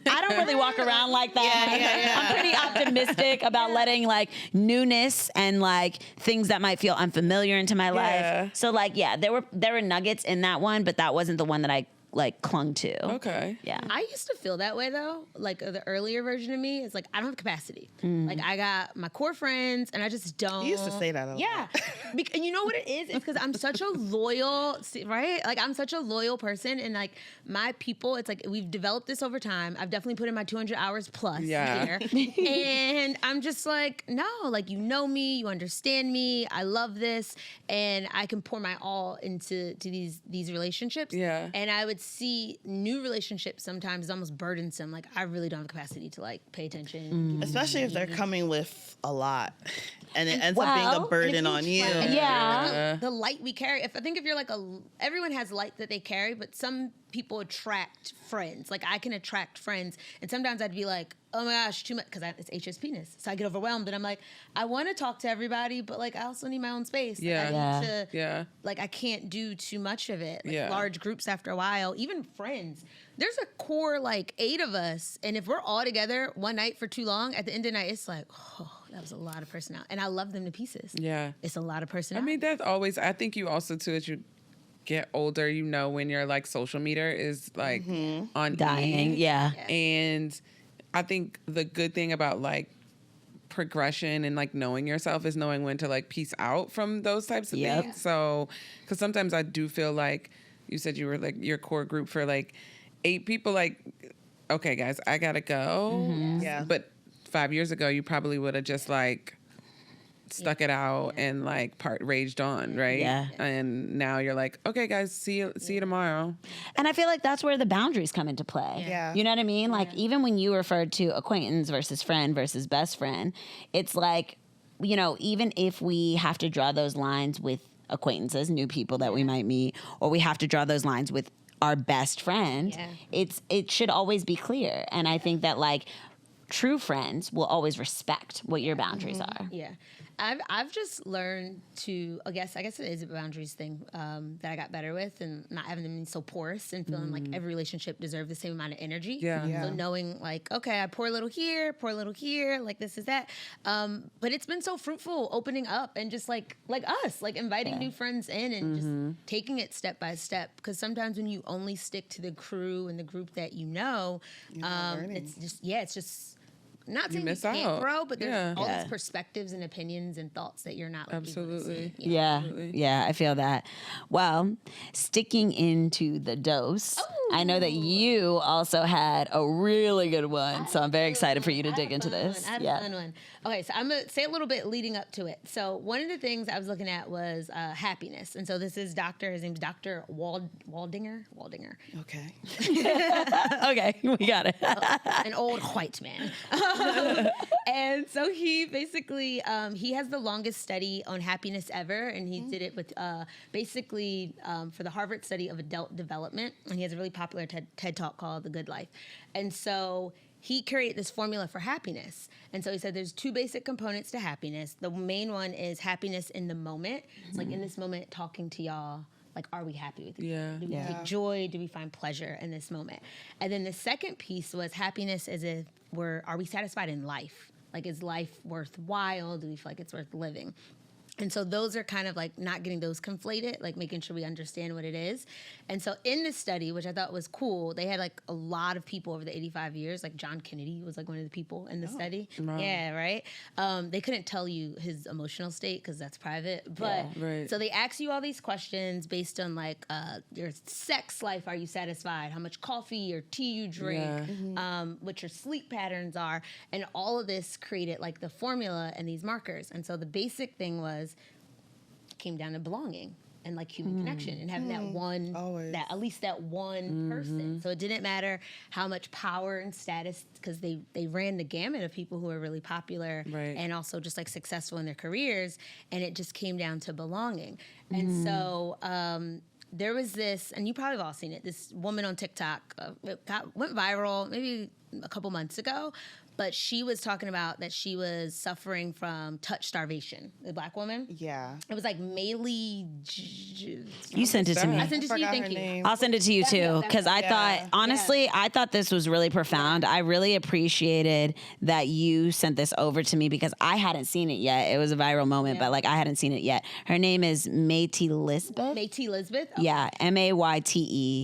I don't really walk around like that. I'm pretty optimistic about letting like newness and like things that might feel unfamiliar into my life. So like, there were nuggets in that one, but that wasn't the one that I like clung to. Okay. Yeah. I used to feel that way though. Like the earlier version of me is like, I don't have capacity. Like I got my core friends and I just don't. You used to say that a lot. Yeah. And you know what it is? It's because I'm such a loyal, right? Like I'm such a loyal person, and like my people, it's like we've developed this over time. I've definitely put in my 200 hours plus here. And I'm just like, no, like you know me, you understand me, I love this, and I can pour my all into these relationships. Yeah. And I would see new relationships sometimes is almost burdensome. Like, I really don't have the capacity to like pay attention. Especially if they're coming with a lot and it ends up being a burden on you. The light we carry. If you're like everyone has light that they carry, but some people attract friends. Like, I can attract friends, and sometimes I'd be like, oh my gosh, too much, because it's HSPness. So I get overwhelmed, and I'm like, I want to talk to everybody, but like, I also need my own space. Like, I can't do too much of it. Like, large groups after a while, even friends. There's a core like 8 of us, and if we're all together one night for too long, at the end of the night, it's like, oh, that was a lot of personality, and I love them to pieces. Yeah, it's a lot of personality. I mean, that's always. I think you also too, as you get older, you know when your like social meter is like on dying. Yeah. And I think the good thing about like progression and like knowing yourself is knowing when to like peace out from those types of things. So, because sometimes I do feel like you said you were like your core group for like 8 people. Like, okay, guys, I gotta go. Yeah. But 5 years ago, you probably would have just like stuck it out and like raged on, right? Yeah. And now you're like, okay, guys, see you tomorrow. And I feel like that's where the boundaries come into play. Yeah. You know what I mean? Like, even when you referred to acquaintance versus friend versus best friend, it's like, you know, even if we have to draw those lines with acquaintances, new people that we might meet, or we have to draw those lines with our best friend, it should always be clear. And I think that like true friends will always respect what your boundaries are. Yeah. I've just learned to, I guess it is a boundaries thing that I got better with, and not having them be so porous and feeling like every relationship deserves the same amount of energy. So knowing like, okay, I pour a little here, like this is that. But it's been so fruitful opening up and just like us, like inviting new friends in and just taking it step by step. Because sometimes when you only stick to the crew and the group that you know, it's just not saying you can't grow, but there's all these perspectives and opinions and thoughts that you're not absolutely. Yeah, I feel that. Well, sticking into the dose, I know that you also had a really good one, so I'm very excited for you to dig into this. I had a fun one. Okay, so I'm gonna say a little bit leading up to it. So one of the things I was looking at was happiness, and so this is his name's Dr. Waldinger. Okay. Okay, we got it. An old white man. And so he basically, he has the longest study on happiness ever, and he did it with for the Harvard study of adult development, and he has a really popular TED Talk called The Good Life. And so he created this formula for happiness. And so he said there's 2 basic components to happiness. The main one is happiness in the moment. It's like in this moment talking to y'all, like, are we happy with you? Do we take joy? Do we find pleasure in this moment? And then the second piece was happiness as if are we satisfied in life? Like, is life worthwhile? Do we feel like it's worth living? And so those are kind of like not getting those conflated, like making sure we understand what it is. And so in this study, which I thought was cool, they had like a lot of people over the 85 years. Like John Kennedy was like one of the people in the study. Wow. Yeah, right? They couldn't tell you his emotional state because that's private. But so they ask you all these questions based on like your sex life. Are you satisfied? How much coffee or tea you drink? What your sleep patterns are. And all of this created like the formula and these markers. And so the basic thing came down to belonging and like human connection and having that one, at least that one person. So it didn't matter how much power and status, because they ran the gamut of people who are really popular and also just like successful in their careers. And it just came down to belonging. And so there was this, and you probably have all seen it, this woman on TikTok went viral maybe a couple months ago. But she was talking about that she was suffering from touch starvation. The Black woman. Yeah. It was like Maylee. You sent it to me. I sent it to you. Thank you. I'll send it to you too, because I thought, honestly, I thought this was really profound. I really appreciated that you sent this over to me because I hadn't seen it yet. It was a viral moment, but like I hadn't seen it yet. Her name is Mayte Lisbeth. Mayte Lisbeth. Okay. Yeah, MayteLisbeth.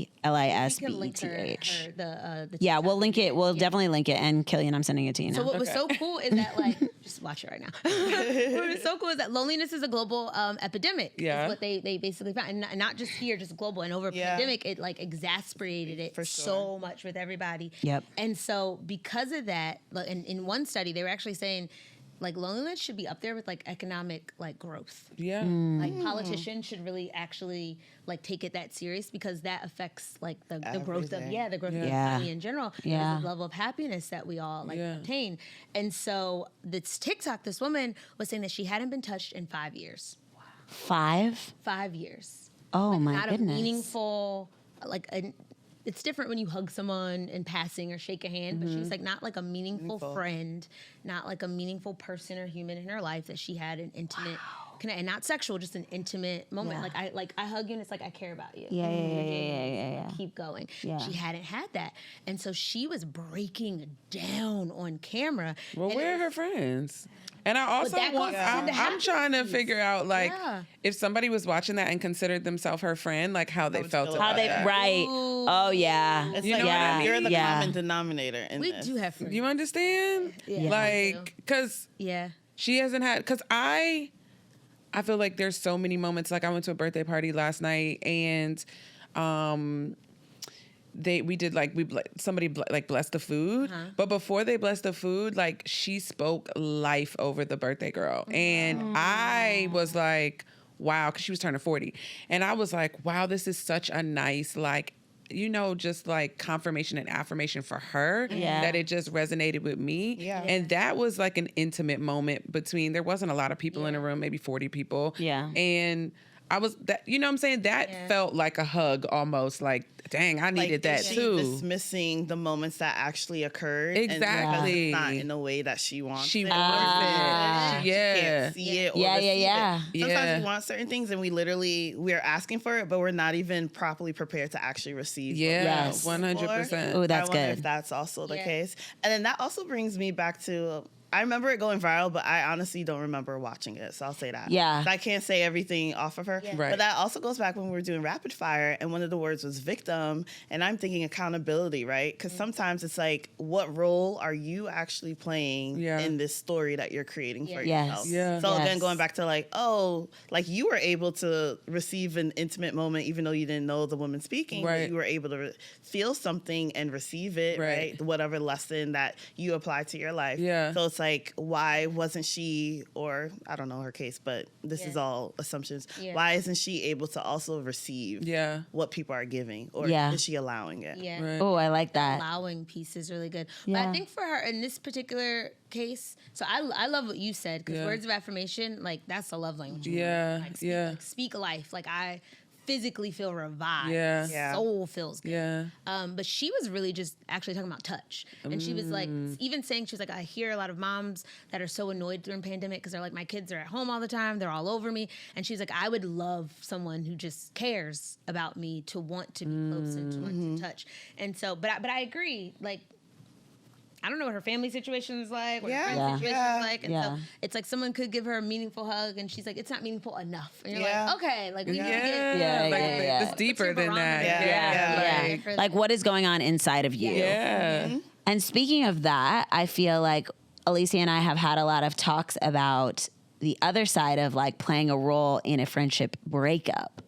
Yeah, we'll link it. We'll definitely link it. And Killian, I'm sending it to you now. So what was so cool is that, like, just watch it right now. What was so cool is that loneliness is a global epidemic. Yeah. Is what they basically found. And not just here, just global. And over a pandemic, it like exasperated it so much with everybody. Yep. And so because of that, in one study, they were actually saying like loneliness should be up there with like economic like growth. Yeah. Like politicians should really actually like take it that serious, because that affects like the growth of the growth of the economy in general. Yeah. The level of happiness that we all like obtain. And so this TikTok, this woman was saying that she hadn't been touched in 5 years. 5? 5 years. Oh like, my not goodness. A meaningful it's different when you hug someone in passing or shake a hand, but she was like not like a meaningful friend, not like a meaningful person or human in her life that she had an intimate and not sexual, just an intimate moment. Like I hug you and it's like I care about you. Yeah. Keep going. Yeah. She hadn't had that, and so she was breaking down on camera. Well, where are her friends? And I also I'm trying to figure out like if somebody was watching that and considered themselves her friend, like how they felt about that. Right. Oh yeah. It's You like know what I mean? you're the common denominator in We this. do have friends. You understand? Yeah. Like, because Yeah. she hasn't had, because I feel like there's so many moments. Like I went to a birthday party last night and somebody blessed the food, but before they blessed the food, like she spoke life over the birthday girl, and I was like, wow, because she was turning 40, and I was like, wow, this is such a nice like, you know, just like confirmation and affirmation for her that it just resonated with me. Yeah. And that was like an intimate moment between, there wasn't a lot of people in the room, maybe 40 people. Yeah. And I was that, you know what I'm saying? That felt like a hug almost, like, dang, I needed that too. Dismissing the moments that actually occurred. Exactly. And not in a way that she wants She it. wants it. She can't see it or receive it. Sometimes we want certain things and we're asking for it, but we're not even properly prepared to actually receive it. Yes. 100%. Oh, that's I wonder good. if that's also the case. And then that also brings me back to, I remember it going viral, but I honestly don't remember watching it, so I'll say that. Yeah. So I can't say everything off of her. Yeah. Right. But that also goes back when we were doing rapid fire, and one of the words was victim, and I'm thinking accountability, right? Because sometimes it's like, what role are you actually playing in this story that you're creating for yourself? Yeah. So then going back to like, oh, like you were able to receive an intimate moment even though you didn't know the woman speaking, but you were able to feel something and receive it, right? Whatever lesson that you applied to your life. Yeah. So it's like, why wasn't she, or I don't know her case, but this is all assumptions. Yeah. Why isn't she able to also receive what people are giving, or is she allowing it? Yeah. Right. Oh, I like that. Allowing piece is really good. Yeah. But I think for her in this particular case, so I love what you said, because words of affirmation, like that's a love language. Yeah. Like, speak life. Like I physically feel revived. Yeah. Soul feels good. Yeah. But she was really just actually talking about touch. And she was like, even saying, she was like, I hear a lot of moms that are so annoyed during pandemic because they're like, my kids are at home all the time. They're all over me. And she's like, I would love someone who just cares about me to want to be close and to want to touch. And so, but I agree, like, I don't know what her family situation is like, what her friend's situation is like. And so it's like someone could give her a meaningful hug and she's like, it's not meaningful enough. And you're like, okay, like we need to get It's deeper than that. Yeah. Like what is going on inside of you? Yeah. And speaking of that, I feel like Alicia and I have had a lot of talks about the other side of like playing a role in a friendship breakup.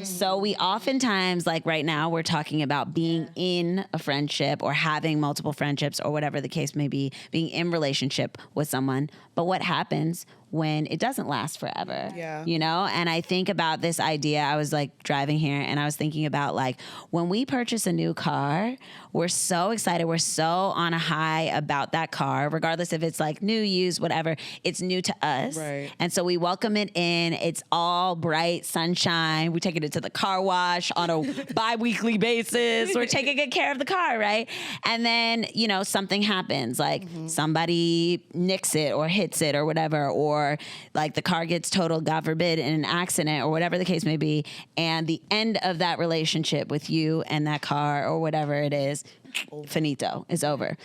So we oftentimes, like right now, we're talking about being in a friendship or having multiple friendships or whatever the case may be, being in relationship with someone. But what happens when it doesn't last forever? Yeah. You know? And I think about this idea. I was like driving here and I was thinking about like when we purchase a new car, we're so excited. We're so on a high about that car, regardless if it's like new, used, whatever. It's new to us. Right. And so we welcome it in. It's all bright sunshine. We take it to the car wash on a bi-weekly basis. We're taking good care of the car, right? And then, you know, something happens. Like somebody nicks it or hits it or whatever, or like the car gets totaled, God forbid, in an accident or whatever the case may be. And the end of that relationship with you and that car or whatever it is, finito, is over.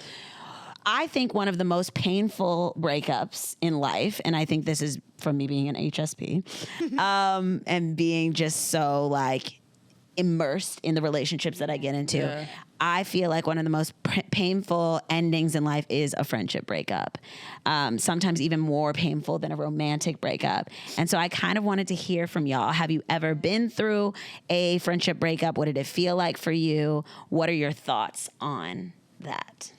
I think one of the most painful breakups in life, and I think this is from me being an HSP, and being just so like immersed in the relationships that I get into. Yeah. I feel like one of the most painful endings in life is a friendship breakup. Sometimes even more painful than a romantic breakup. And so I kind of wanted to hear from y'all. Have you ever been through a friendship breakup? What did it feel like for you? What are your thoughts on that?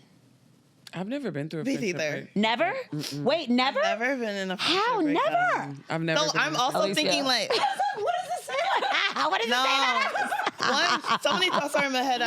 I've never been through a Me friendship either. break. Never? Mm-mm. Wait, never? I've never been in a friendship How? breakup. Never? I've never So been I'm in a- also Alicia. thinking like, What does this say? What does so many thoughts are in my head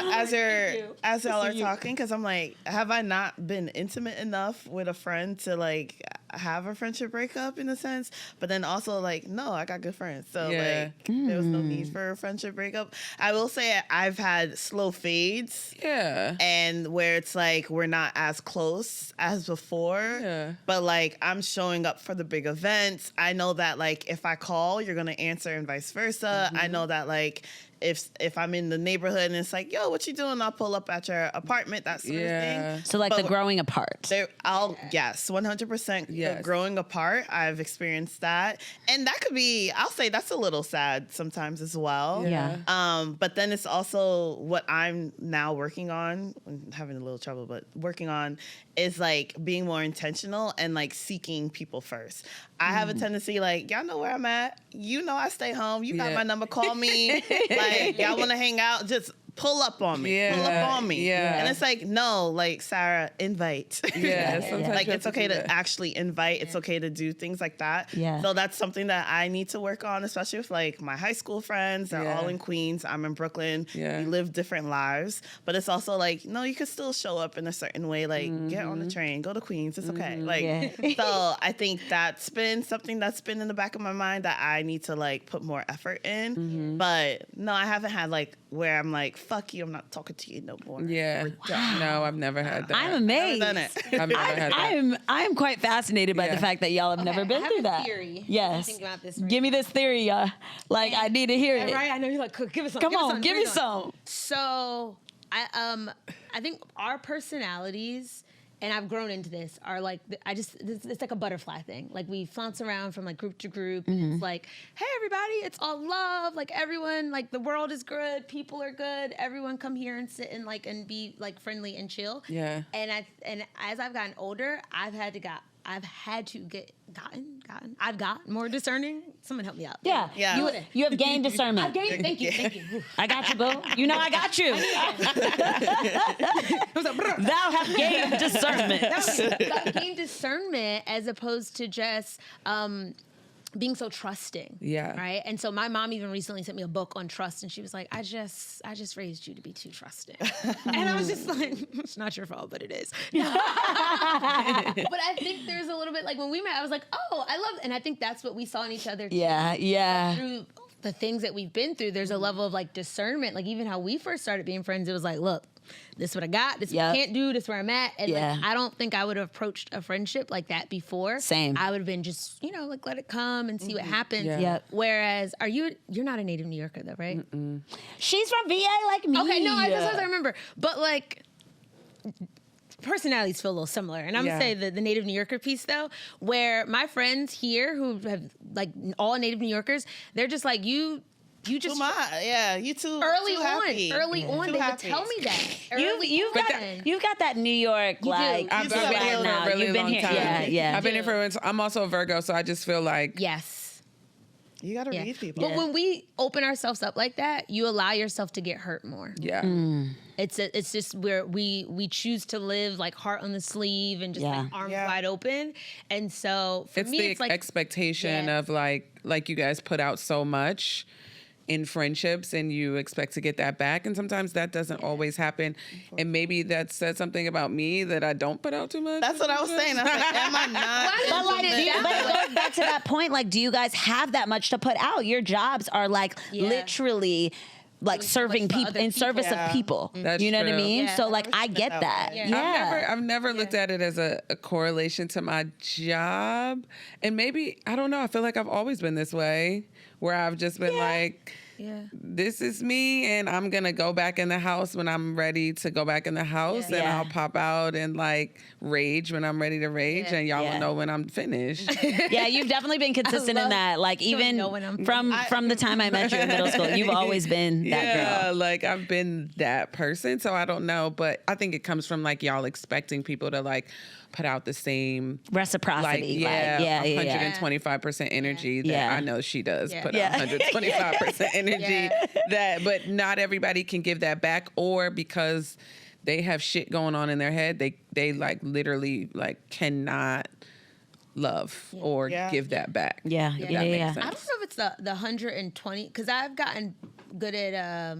as y'all are talking, because I'm like, have I not been intimate enough with a friend to like have a friendship breakup in a sense? But then also like, no, I got good friends, so like there was no need for a friendship breakup. I will say I've had slow fades, and where it's like we're not as close as before, but like I'm showing up for the big events. I know that like if I call, you're gonna answer, and vice versa. I know that like if I'm in the neighborhood and it's like, yo, what you doing? I'll pull up at your apartment, that sort of thing. So like the growing apart. Yes, 100%. Yes. The growing apart, I've experienced that. And that could be, I'll say that's a little sad sometimes as well. Yeah. But then it's also what I'm now working on, I'm having a little trouble, but working on is like being more intentional and like seeking people first. I have a tendency like, y'all know where I'm at. You know I stay home. You got my number, call me. Like, y'all want to hang out? Just pull up on me. Pull up on me. And it's like, no, like, Sarah, invite. Like, it's okay to actually invite. It's okay to do things like that. So that's something that I need to work on, especially with like my high school friends. They're all in Queens. I'm in Brooklyn. We live different lives. But it's also like, no, you could still show up in a certain way. Like, get on the train, go to Queens. It's okay. Like, so I think that's been something that's been in the back of my mind that I need to like put more effort in. But no, I haven't had like where I'm like, fuck you, I'm not talking to you no more. No, I've never had that. I'm amazed. I've never done it. I've never had that. I'm quite fascinated by the fact that y'all have never been through that. Theory. Yes. Think about this Give me this theory, y'all. Like, I need to hear it. Right? I know you're like, give us some. Come on, give me some. So I think our personalities, and I've grown into this, are like, it's like a butterfly thing. Like we flounce around from like group to group. And it's like, hey, everybody, it's all love. Like everyone, like the world is good. People are good. Everyone come here and sit and like, and be like friendly and chill. Yeah. And as I've gotten older, I've gotten more discerning. Someone help me out. Yeah. You have gained discernment. Thank you. I got you, boo. You know I got you. Thou have gained discernment. I've gained discernment as opposed to just being so trusting. Right. And so my mom even recently sent me a book on trust, and she was like, I just raised you to be too trusting. And I was just like, it's not your fault, but it is. But I think there's a little bit like when we met, I was like, oh, I love, and I think that's what we saw in each other. Through the things that we've been through, there's a level of like discernment. Like even how we first started being friends, it was like, look, this is what I got, this is what I can't do, this is where I'm at. And like, I don't think I would have approached a friendship like that before. Same. I would have been just, like let it come and see what happens. Whereas you're not a native New Yorker though, right? She's from VA like me. Okay, no, that's what I remember. But like personalities feel a little similar. And I'm gonna say the native New Yorker piece though, where my friends here who have like all native New Yorkers, they're just like you just you too early too on happy. They would tell me that. You've got that New York like. I've been here for a really long time. Yeah. I've been here for. I'm also a Virgo, so I just feel like you gotta read people. But when we open ourselves up like that, you allow yourself to get hurt more. It's just where we choose to live like heart on the sleeve and just like arms wide open. And so for me, it's like expectation of like you guys put out so much in friendships and you expect to get that back, and sometimes that doesn't always happen, and maybe that said something about me that I don't put out too much. That's what I was saying. I was like, am I not? But it goes back to that point, like, do you guys have that much to put out? Your jobs are like literally like serving people in service of people. That's you know true. what I mean? So like I get that. I've never looked at it as a correlation to my job, and maybe I don't know, I feel like I've always been this way, where I've just been like, this is me, and I'm gonna go back in the house when I'm ready to go back in the house, and I'll pop out and like rage when I'm ready to rage, and y'all will know when I'm finished. You've definitely been consistent in that. Like even from the time I met you in middle school, you've always been that girl. Like I've been that person, so I don't know, but I think it comes from like y'all expecting people to like put out the same reciprocity, 125% energy that I know she does put out 125% energy. But not everybody can give that back, or because they have shit going on in their head, they like literally like cannot love or give that back. Yeah. I don't know if it's the 120, because I've gotten good at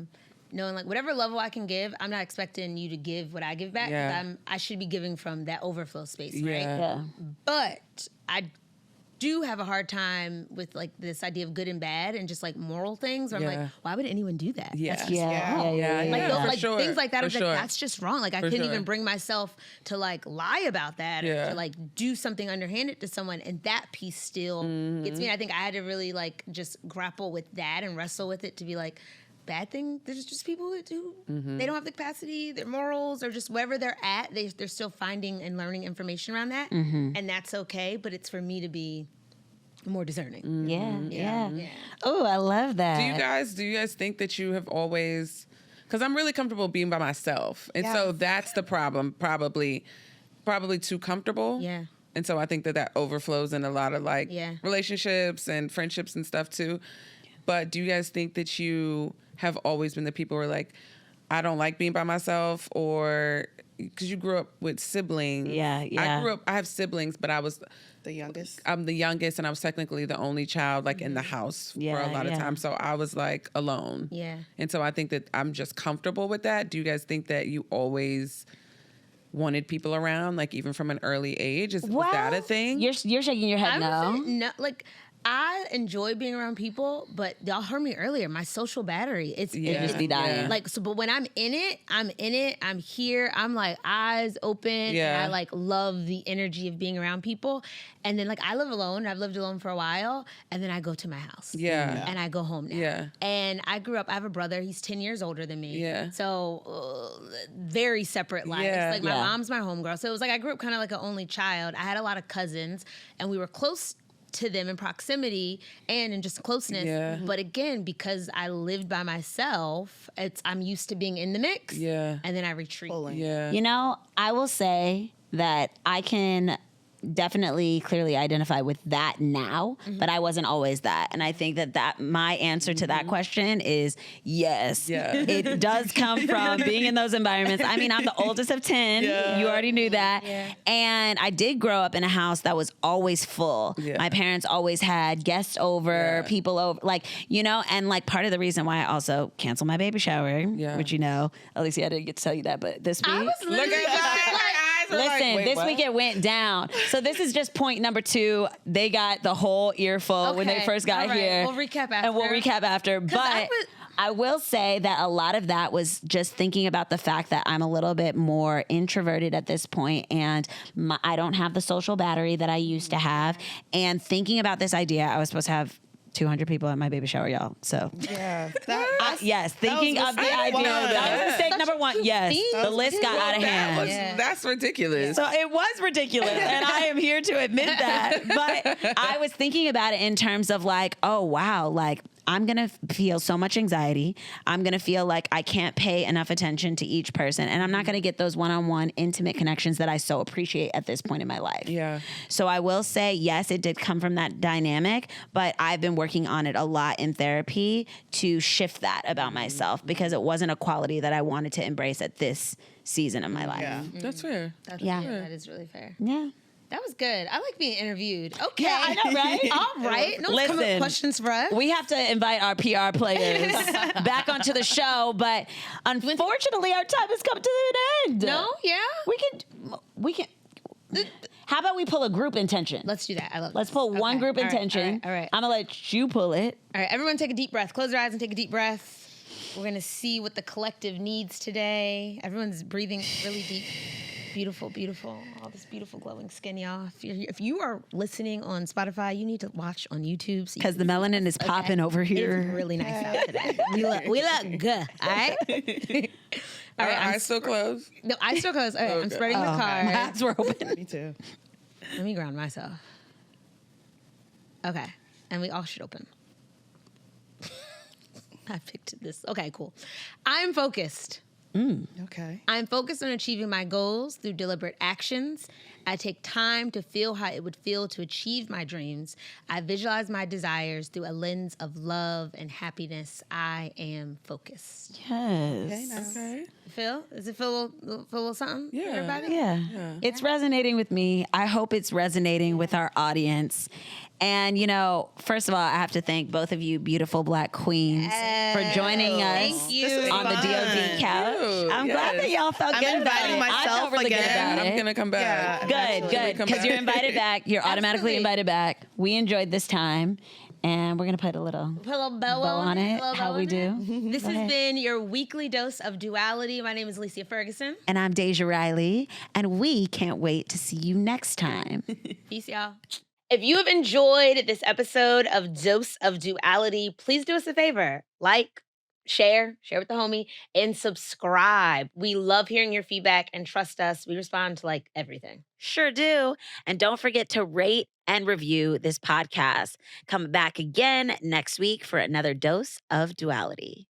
knowing like whatever level I can give, I'm not expecting you to give what I give back. Yeah. I should be giving from that overflow space, right? Yeah. But I do have a hard time with like this idea of good and bad and just like moral things where I'm like, why would anyone do that? Yes. That's just wrong. Like sure. things like that. For Like, that's just wrong. Like I couldn't sure. even bring myself to like lie about that or to like do something underhanded to someone, and that piece still gets me. And I think I had to really like just grapple with that and wrestle with it to be like, bad thing. There's just people who they don't have the capacity, their morals, or just wherever they're at, they're still finding and learning information around that, and that's okay. But it's for me to be more discerning. Yeah. Oh, I love that. Do you guys think that you have always? Because I'm really comfortable being by myself, and so that's the problem. Probably too comfortable. Yeah. And so I think that overflows in a lot of like relationships and friendships and stuff too. But do you guys think that you have always been the people who are like, I don't like being by myself, or because you grew up with siblings? I have siblings, but I was the youngest. I'm the youngest, and I was technically the only child like in the house for a lot of time. So I was like alone. Yeah. And so I think that I'm just comfortable with that. Do you guys think that you always wanted people around, like even from an early age? Was that a thing? You're shaking your head No, like I enjoy being around people, but y'all heard me earlier. My social battery, it just be dying. Yeah. Like so, but when I'm in it. I'm here. I'm like eyes open. Yeah. And I like love the energy of being around people. And then like I live alone. I've lived alone for a while, and then I go to my house. Yeah. And I go home now. Yeah. And I grew up. I have a brother. He's 10 years older than me. Yeah. So very separate lives. Yeah. Like my mom's my homegirl. So it was like I grew up kind of like an only child. I had a lot of cousins, and we were close to them in proximity and in just closeness. Yeah. But again, because I lived by myself, I'm used to being in the mix. Yeah. And then I retreat. Yeah. You know, I will say that I can definitely clearly identify with that now, but I wasn't always that. And I think that my answer to that question is yes. Yeah. It does come from being in those environments. I mean, I'm the oldest of 10. You already knew that. Yeah. And I did grow up in a house that was always full. Yeah. My parents always had guests over, people over, like, you know, and like part of the reason why I also canceled my baby shower, which, you know, Alicia, I didn't get to tell you that, but this week. I was literally Listen, this week it went down. So this is just point number 2. They got the whole earful when they first got here. We'll recap after. And we'll recap after. But I will say that a lot of that was just thinking about the fact that I'm a little bit more introverted at this point, and I don't have the social battery that I used to have. And thinking about this idea, I was supposed to have 200 people at my baby shower, y'all. So yes, thinking of the idea. That was mistake number 1. Yes, the list got out of hand. That's ridiculous. So it was ridiculous, and I am here to admit that. But I was thinking about it in terms of like, oh wow, like I'm going to feel so much anxiety. I'm going to feel like I can't pay enough attention to each person, and I'm not going to get those one-on-one intimate connections that I so appreciate at this point in my life. Yeah. So I will say, yes, it did come from that dynamic, but I've been working on it a lot in therapy to shift that about myself, because it wasn't a quality that I wanted to embrace at this season of my life. Yeah. That's fair. That is really fair. Yeah. That was good. I like being interviewed. Okay. Yeah, I know, right? All right. No come up with questions for us. We have to invite our PR players back onto the show, but unfortunately, our time has come to an end. No? Yeah? We can. How about we pull a group intention? Let's do that. I love Let's pull one group intention. All right. I'm going to let you pull it. All right. Everyone take a deep breath. Close your eyes and take a deep breath. We're going to see what the collective needs today. Everyone's breathing really deep. Beautiful, beautiful. All this beautiful glowing skin, y'all. If you are listening on Spotify, you need to watch on YouTube. Because the melanin is popping over here. It's really nice out today. We look good, all right? All right, eyes still closed? No, eyes still closed. All right, I'm spreading the cards. My eyes were open. Me too. Let me ground myself. Okay, and we all should open. I picked this. Okay, cool. I'm focused. Okay. I'm focused on achieving my goals through deliberate actions. I take time to feel how it would feel to achieve my dreams. I visualize my desires through a lens of love and happiness. I am focused. Yes. Okay, nice. Okay. Phil? Does it feel a little something? Yeah. Everybody? Yeah. It's resonating with me. I hope it's resonating with our audience. And, first of all, I have to thank both of you beautiful Black queens for joining us on the DOD couch. I'm glad that y'all felt good about it. I felt really good about it. I'm going to come back. Good. Because you're invited back. You're automatically invited back. We enjoyed this time. And we're going to put a little bow on it. How we do. This has been your weekly dose of duality. My name is Alicia Ferguson. And I'm Deja Riley. And we can't wait to see you next time. Peace, y'all. If you have enjoyed this episode of Dose of Duality, please do us a favor. Like, share with the homie, and subscribe. We love hearing your feedback, and trust us, we respond to everything. Sure do. And don't forget to rate and review this podcast. Come back again next week for another Dose of Duality.